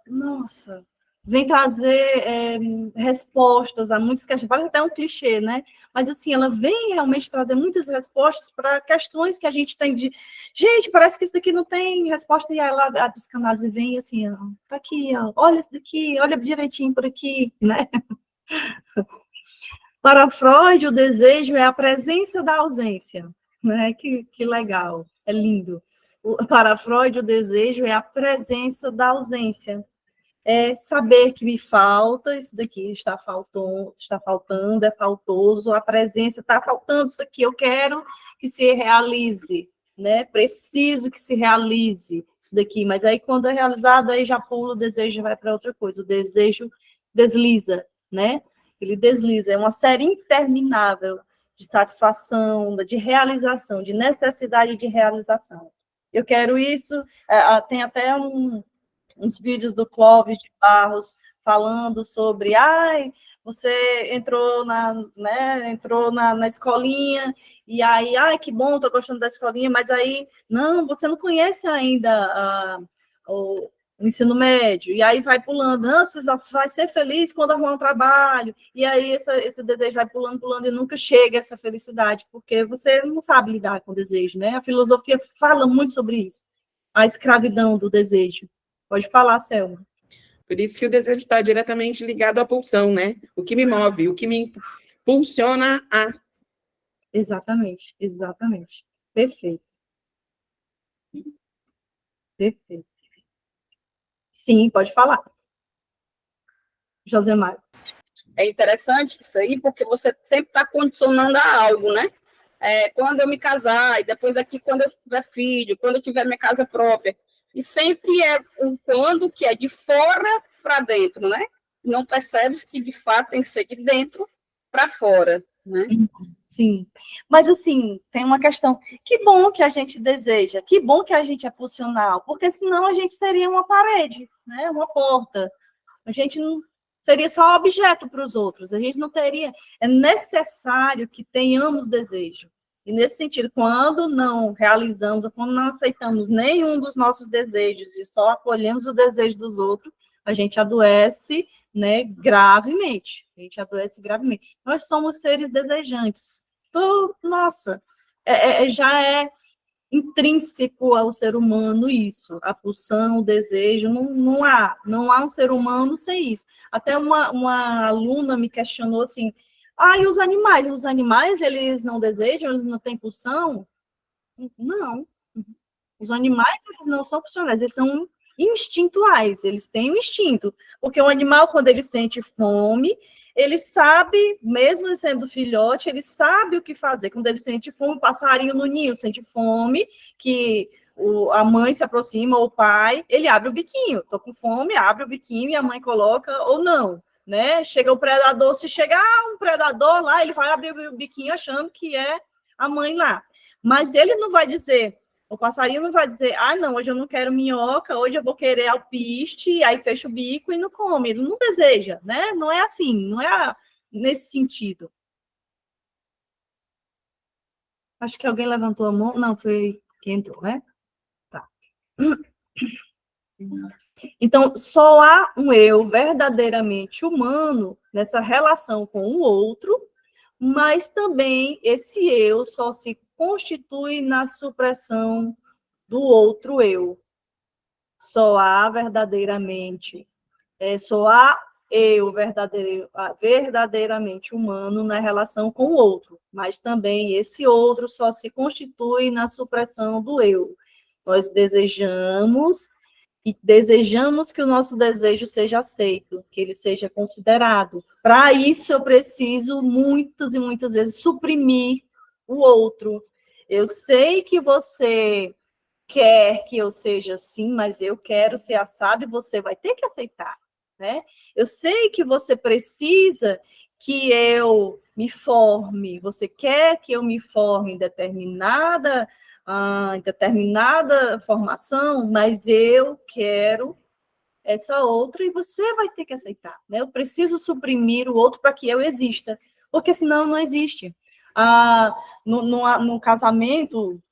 nossa, vem trazer respostas a muitas questões, parece até um clichê, né? Mas, assim, ela vem realmente trazer muitas respostas para questões que a gente tem de, gente, parece que isso daqui não tem resposta, e ela, a psicanálise vem assim, ó, tá aqui, ó, olha isso daqui, olha direitinho por aqui, né? Para Freud, o desejo é a presença da ausência, né? Que legal, é lindo. Para Freud, o desejo é a presença da ausência. É saber que me falta, isso daqui está faltando, é faltoso, a presença está faltando, isso aqui eu quero que se realize, né? Preciso que se realize isso daqui, mas aí quando é realizado, aí já pula o desejo e vai para outra coisa, o desejo desliza, né? Ele desliza, é uma série interminável de satisfação, de realização, de necessidade de realização. Eu quero isso, tem até uns vídeos do Clóvis de Barros falando sobre, você entrou na escolinha, e aí, que bom, estou gostando da escolinha, mas aí, não, você não conhece ainda o ensino médio, e aí vai pulando, você vai ser feliz quando arrumar um trabalho, e aí esse desejo vai pulando, pulando, e nunca chega essa felicidade, porque você não sabe lidar com o desejo, né? A filosofia fala muito sobre isso, a escravidão do desejo. Pode falar, Selma. Por isso que o desejo está diretamente ligado à pulsão, né? O que me move, o que me impulsiona a... Exatamente, exatamente. Perfeito. Perfeito. Sim, pode falar. Josemar. É interessante isso aí, porque você sempre está condicionando a algo, né? Quando eu me casar, e depois daqui, quando eu tiver filho, quando eu tiver minha casa própria. E sempre é um quando que é de fora para dentro, né? Não percebes que, de fato, tem que ser de dentro para fora, né? Sim. Mas, assim, tem uma questão. Que bom que a gente deseja, que bom que a gente é pulsional, porque senão a gente seria uma parede, né? Uma porta. A gente não seria só objeto para os outros, a gente não teria. É necessário que tenhamos desejo. E, nesse sentido, quando não realizamos, ou quando não aceitamos nenhum dos nossos desejos e só acolhemos o desejo dos outros, a gente adoece, né, gravemente. A gente adoece gravemente. Nós somos seres desejantes. Então, nossa, já é intrínseco ao ser humano isso, a pulsão, o desejo, não há um ser humano sem isso. Até uma aluna me questionou assim, e os animais? Os animais, eles não desejam, eles não têm pulsão? Não. Os animais, eles não são pulsionais, eles são instintuais, eles têm um instinto, porque o animal, quando ele sente fome, ele sabe, mesmo sendo filhote, ele sabe o que fazer. Quando ele sente fome, o passarinho no ninho sente fome, que a mãe se aproxima, ou o pai, ele abre o biquinho. Estou com fome, abre o biquinho e a mãe coloca, ou não. Né? Chega o predador, se chegar um predador lá, ele vai abrir o biquinho achando que é a mãe lá. Mas ele não vai dizer, o passarinho não vai dizer, não, hoje eu não quero minhoca, hoje eu vou querer alpiste, aí fecha o bico e não come. Ele não deseja, né? Não é assim, não é nesse sentido. Acho que alguém levantou a mão. Não, foi quem entrou, né? Tá. Então, só há um eu verdadeiramente humano nessa relação com o outro, mas também esse eu só se constitui na supressão do outro eu. Só há verdadeiramente, só há eu verdadeiramente humano na relação com o outro, mas também esse outro só se constitui na supressão do eu. Nós desejamos que o nosso desejo seja aceito, que ele seja considerado. Para isso, eu preciso, muitas e muitas vezes, suprimir o outro. Eu sei que você quer que eu seja assim, mas eu quero ser assado e você vai ter que aceitar, né? Eu sei que você precisa que eu me forme, você quer que eu me forme em determinada formação, mas eu quero essa outra e você vai ter que aceitar, né? Eu preciso suprimir o outro para que eu exista, porque senão não existe. No casamento,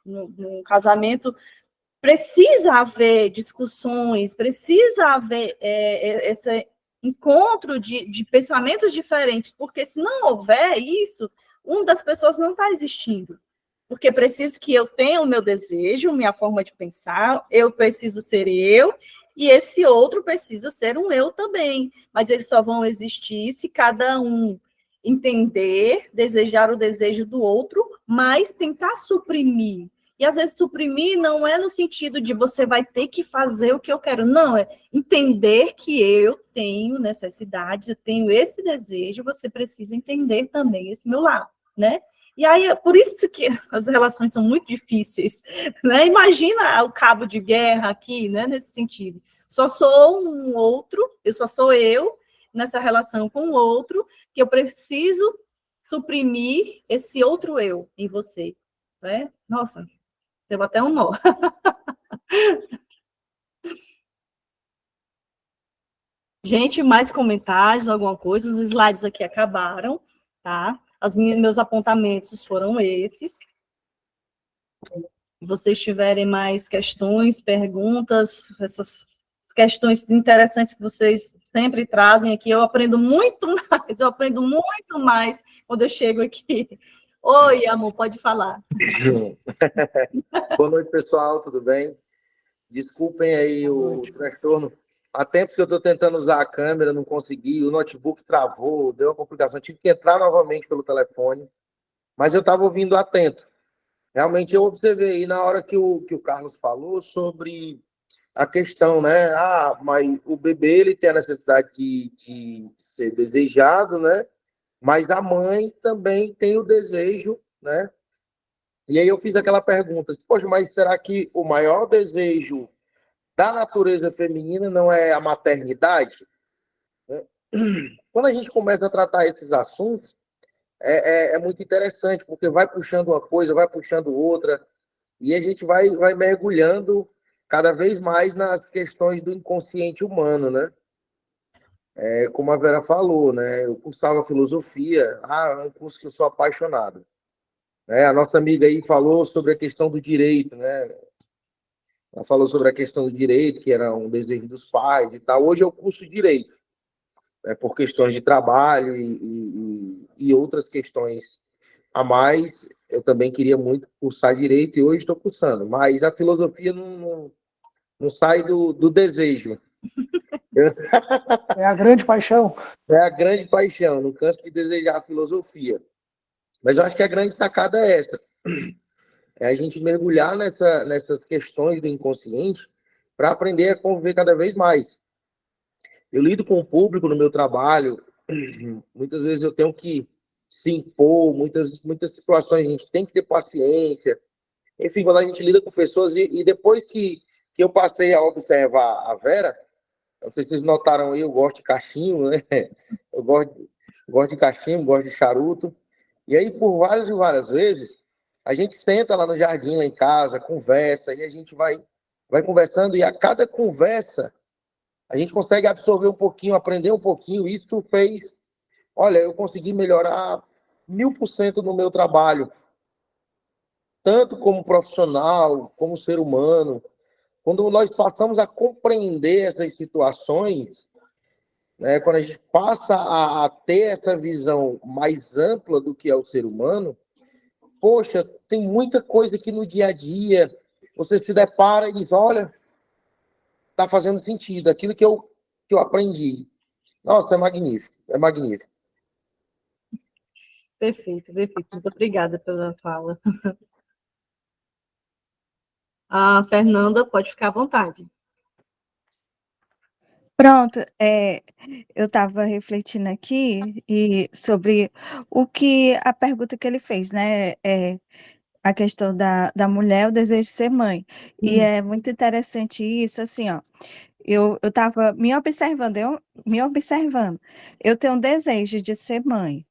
precisa haver discussões, precisa haver esse encontro de pensamentos diferentes, porque se não houver isso, uma das pessoas não está existindo. Porque preciso que eu tenha o meu desejo, minha forma de pensar, eu preciso ser eu, e esse outro precisa ser um eu também. Mas eles só vão existir se cada um entender, desejar o desejo do outro, mas tentar suprimir. E às vezes suprimir não é no sentido de você vai ter que fazer o que eu quero, não, é entender que eu tenho necessidade, eu tenho esse desejo, você precisa entender também esse meu lado, né? E aí, é por isso que as relações são muito difíceis, né? Imagina o cabo de guerra aqui, né, nesse sentido. Só sou um outro, eu só sou eu, nessa relação com o outro, que eu preciso suprimir esse outro eu em você, né? Nossa, deu até um nó. Gente, mais comentários, alguma coisa? Os slides aqui acabaram, tá? Meus apontamentos foram esses. Se vocês tiverem mais questões, perguntas, essas questões interessantes que vocês sempre trazem aqui, eu aprendo muito mais quando eu chego aqui. Oi, amor, pode falar. Boa noite, pessoal, tudo bem? Desculpem aí o transtorno. Há tempos que eu estou tentando usar a câmera, não consegui, o notebook travou, deu uma complicação, tive que entrar novamente pelo telefone, mas eu estava ouvindo atento. Realmente eu observei aí na hora que o Carlos falou sobre a questão, né? Ah, mas o bebê ele tem a necessidade de ser desejado, né? Mas a mãe também tem o desejo, né? E aí eu fiz aquela pergunta, poxa, mas será que o maior desejo da natureza feminina não é a maternidade? Quando a gente começa a tratar esses assuntos, é muito interessante, porque vai puxando uma coisa, vai puxando outra, e a gente vai mergulhando cada vez mais nas questões do inconsciente humano, né? Como a Vera falou, né? Eu cursava filosofia, é um curso que eu sou apaixonado. A nossa amiga aí falou sobre a questão do direito, né? Ela falou sobre a questão do direito, que era um desejo dos pais e tal. Hoje eu curso direito, né, por questões de trabalho e outras questões a mais. Eu também queria muito cursar direito e hoje estou cursando. Mas a filosofia não sai do desejo. É a grande paixão. É a grande paixão, não canso de desejar a filosofia. Mas eu acho que a grande sacada é essa. É a gente mergulhar nessas questões do inconsciente para aprender a conviver cada vez mais. Eu lido com o público no meu trabalho, muitas vezes eu tenho que se impor, muitas situações a gente tem que ter paciência. Enfim, quando a gente lida com pessoas, e depois que eu passei a observar a Vera, não sei se vocês notaram aí, eu gosto de cachimbo, né? Eu gosto de cachimbo, gosto de charuto. E aí, por várias e várias vezes, a gente senta lá no jardim, lá em casa, conversa, e a gente vai conversando, e a cada conversa, a gente consegue absorver um pouquinho, aprender um pouquinho. Isso fez, olha, eu consegui melhorar 1000% no meu trabalho, tanto como profissional, como ser humano. Quando nós passamos a compreender essas situações, né, quando a gente passa a ter essa visão mais ampla do que é o ser humano, poxa, tem muita coisa que no dia a dia você se depara e diz, olha, está fazendo sentido, aquilo que eu aprendi. Nossa, é magnífico, é magnífico. Perfeito, perfeito. Muito obrigada pela fala. A Fernanda, pode ficar à vontade. Pronto, eu estava refletindo aqui sobre a pergunta que ele fez, né? A questão da mulher, o desejo de ser mãe. E é muito interessante isso, assim, ó. Eu estava me observando. Eu tenho um desejo de ser mãe.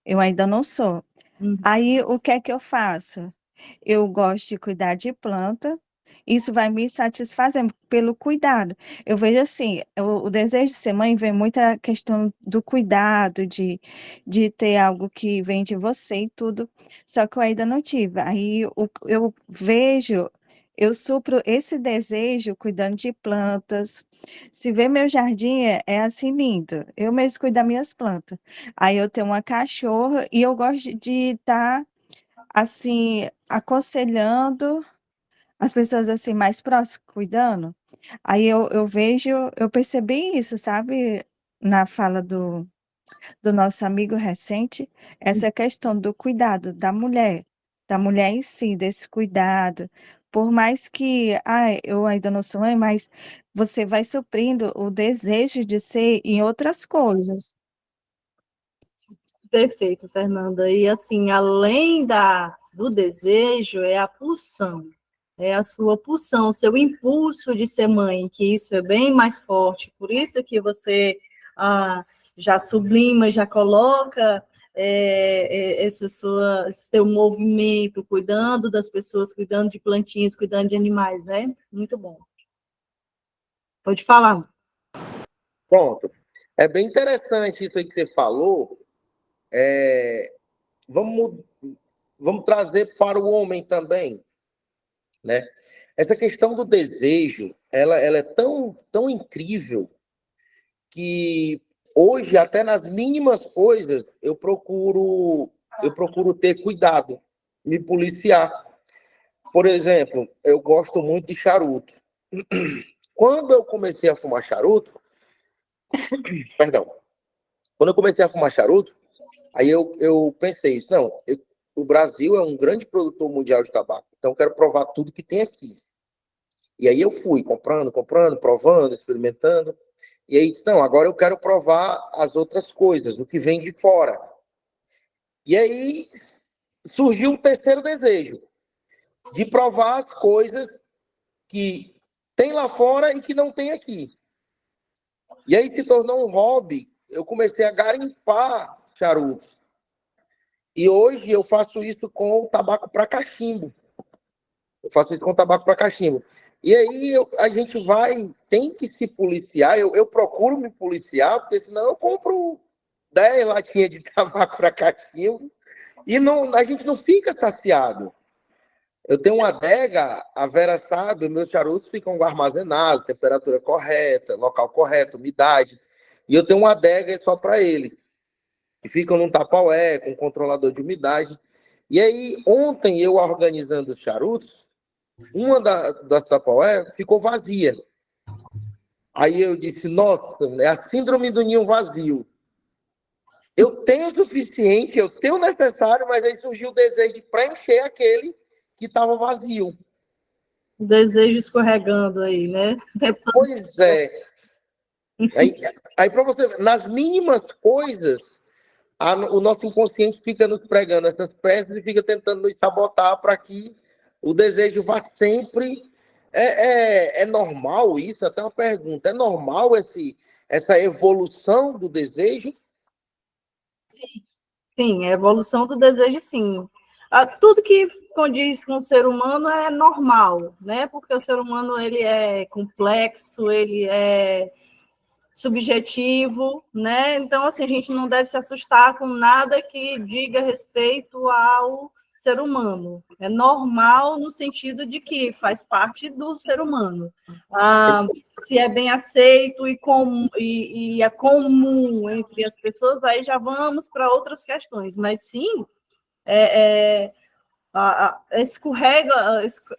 Eu ainda não sou. Aí, o que é que eu faço? Eu gosto de cuidar de planta, isso vai me satisfazer pelo cuidado. Eu vejo assim, o desejo de ser mãe vem muita questão do cuidado, de ter algo que vem de você e tudo, só que eu ainda não tive. Aí eu vejo, eu supro esse desejo cuidando de plantas. Se ver meu jardim é assim lindo, eu mesmo cuido das minhas plantas. Aí eu tenho uma cachorra e eu gosto de estar assim, aconselhando as pessoas assim mais próximas, cuidando. Aí eu vejo, eu percebi isso, sabe, na fala do nosso amigo recente, essa questão do cuidado da mulher em si, desse cuidado. Por mais que, eu ainda não sou mãe, mas você vai suprindo o desejo de ser em outras coisas. Perfeito, Fernanda. E assim, além do desejo, é a pulsão. É a sua pulsão, o seu impulso de ser mãe, que isso é bem mais forte. Por isso que você já sublima, já coloca seu movimento, cuidando das pessoas, cuidando de plantinhas, cuidando de animais, né? Muito bom. Pode falar. Pronto. É bem interessante isso aí que você falou. Vamos trazer para o homem também, né? Essa questão do desejo, ela é tão incrível que hoje, até nas mínimas coisas, eu procuro ter cuidado, me policiar. Por exemplo, eu gosto muito de charuto. Quando eu comecei a fumar charuto, perdão, quando eu comecei a fumar charuto, aí eu pensei isso, não, o Brasil é um grande produtor mundial de tabaco, então eu quero provar tudo que tem aqui. E aí eu fui comprando, provando, experimentando. E aí disse, não, agora eu quero provar as outras coisas, o que vem de fora. E aí surgiu um terceiro desejo, de provar as coisas que tem lá fora e que não tem aqui. E aí se tornou um hobby, eu comecei a garimpar charutos. E hoje eu faço isso com tabaco para cachimbo. E aí a gente tem que se policiar, eu procuro me policiar, porque senão eu compro 10 latinhas de tabaco para cachimbo e a gente não fica saciado. Eu tenho uma adega, a Vera sabe, meus charutos ficam armazenados, temperatura correta, local correto, umidade. E eu tenho uma adega só para eles, que ficam num Tupperware, com controlador de umidade. E aí, ontem, eu organizando os charutos, uma das Tupperware ficou vazia. Aí eu disse, nossa, é a síndrome do ninho vazio. Eu tenho o suficiente, eu tenho o necessário, mas aí surgiu o desejo de preencher aquele que estava vazio. O desejo escorregando aí, né? Pois é. Aí para você ver, nas mínimas coisas, o nosso inconsciente fica nos pregando essas peças e fica tentando nos sabotar para que o desejo vá sempre. É normal isso? Até uma pergunta. É normal essa evolução do desejo? Sim, a evolução do desejo, sim. Tudo que condiz com o ser humano é normal, né? Porque o ser humano ele é complexo, ele é subjetivo, né? Então, assim, a gente não deve se assustar com nada que diga respeito ao ser humano. É normal no sentido de que faz parte do ser humano. Se é bem aceito e é comum entre as pessoas, aí já vamos para outras questões. Mas, sim,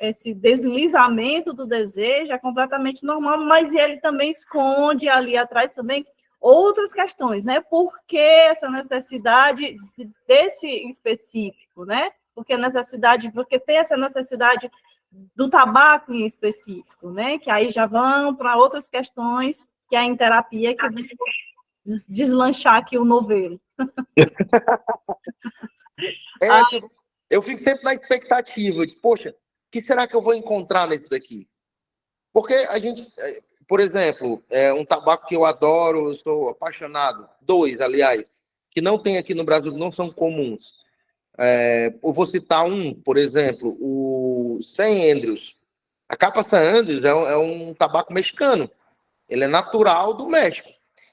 esse deslizamento do desejo é completamente normal, mas ele também esconde ali atrás também outras questões, né? Por que essa necessidade desse específico, né? Porque tem essa necessidade do tabaco em específico, né? Que aí já vão para outras questões que é em terapia que vamos deslanchar aqui o novelo. Eu fico sempre na expectativa de, poxa, o que será que eu vou encontrar nesse daqui? Porque a gente, por exemplo, um tabaco que eu adoro, eu sou apaixonado, 2, aliás, que não tem aqui no Brasil, não são comuns. Eu vou citar um, por exemplo, o St. Andrews. A Capa St. Andrews é um tabaco mexicano. Ele é natural do México.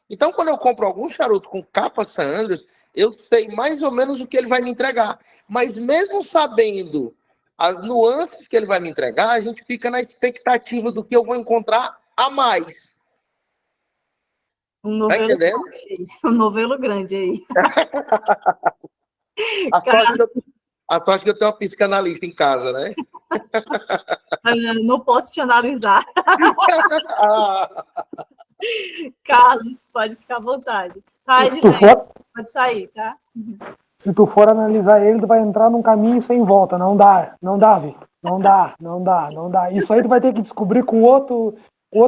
Então, quando eu compro algum charuto com Capa St. Andrews, eu sei mais ou menos o que ele vai me entregar. Mas mesmo sabendo as nuances que ele vai me entregar, a gente fica na expectativa do que eu vou encontrar a mais. Tá entendendo? Um novelo grande aí. A sorte que eu tenho uma psicanalista em casa, né? Não posso te analisar. Carlos, pode ficar à vontade. Pode sair, tá? Se tu for analisar ele, tu vai entrar num caminho sem volta. Não dá, Vi. Não dá. Isso aí tu vai ter que descobrir com outro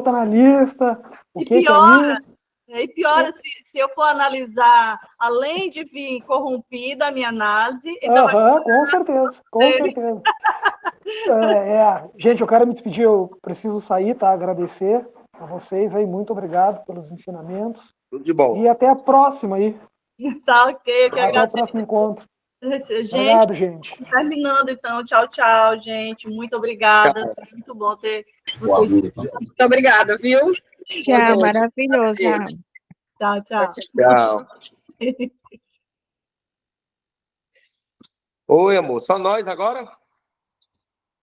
analista. O que é isso? E piora se eu for analisar, além de vir corrompida a minha análise... Com certeza. Gente, eu quero me despedir, eu preciso sair, tá? Agradecer a vocês aí, muito obrigado pelos ensinamentos. Tudo de bom. E até a próxima aí. Tá, ok. Até o próximo encontro. Gente, obrigado, gente. Terminando, então. Tchau, gente. Muito obrigada. Foi muito bom ter vocês. Muito obrigada, viu? Tchau, maravilhoso. Tchau. Oi, amor. Só nós agora?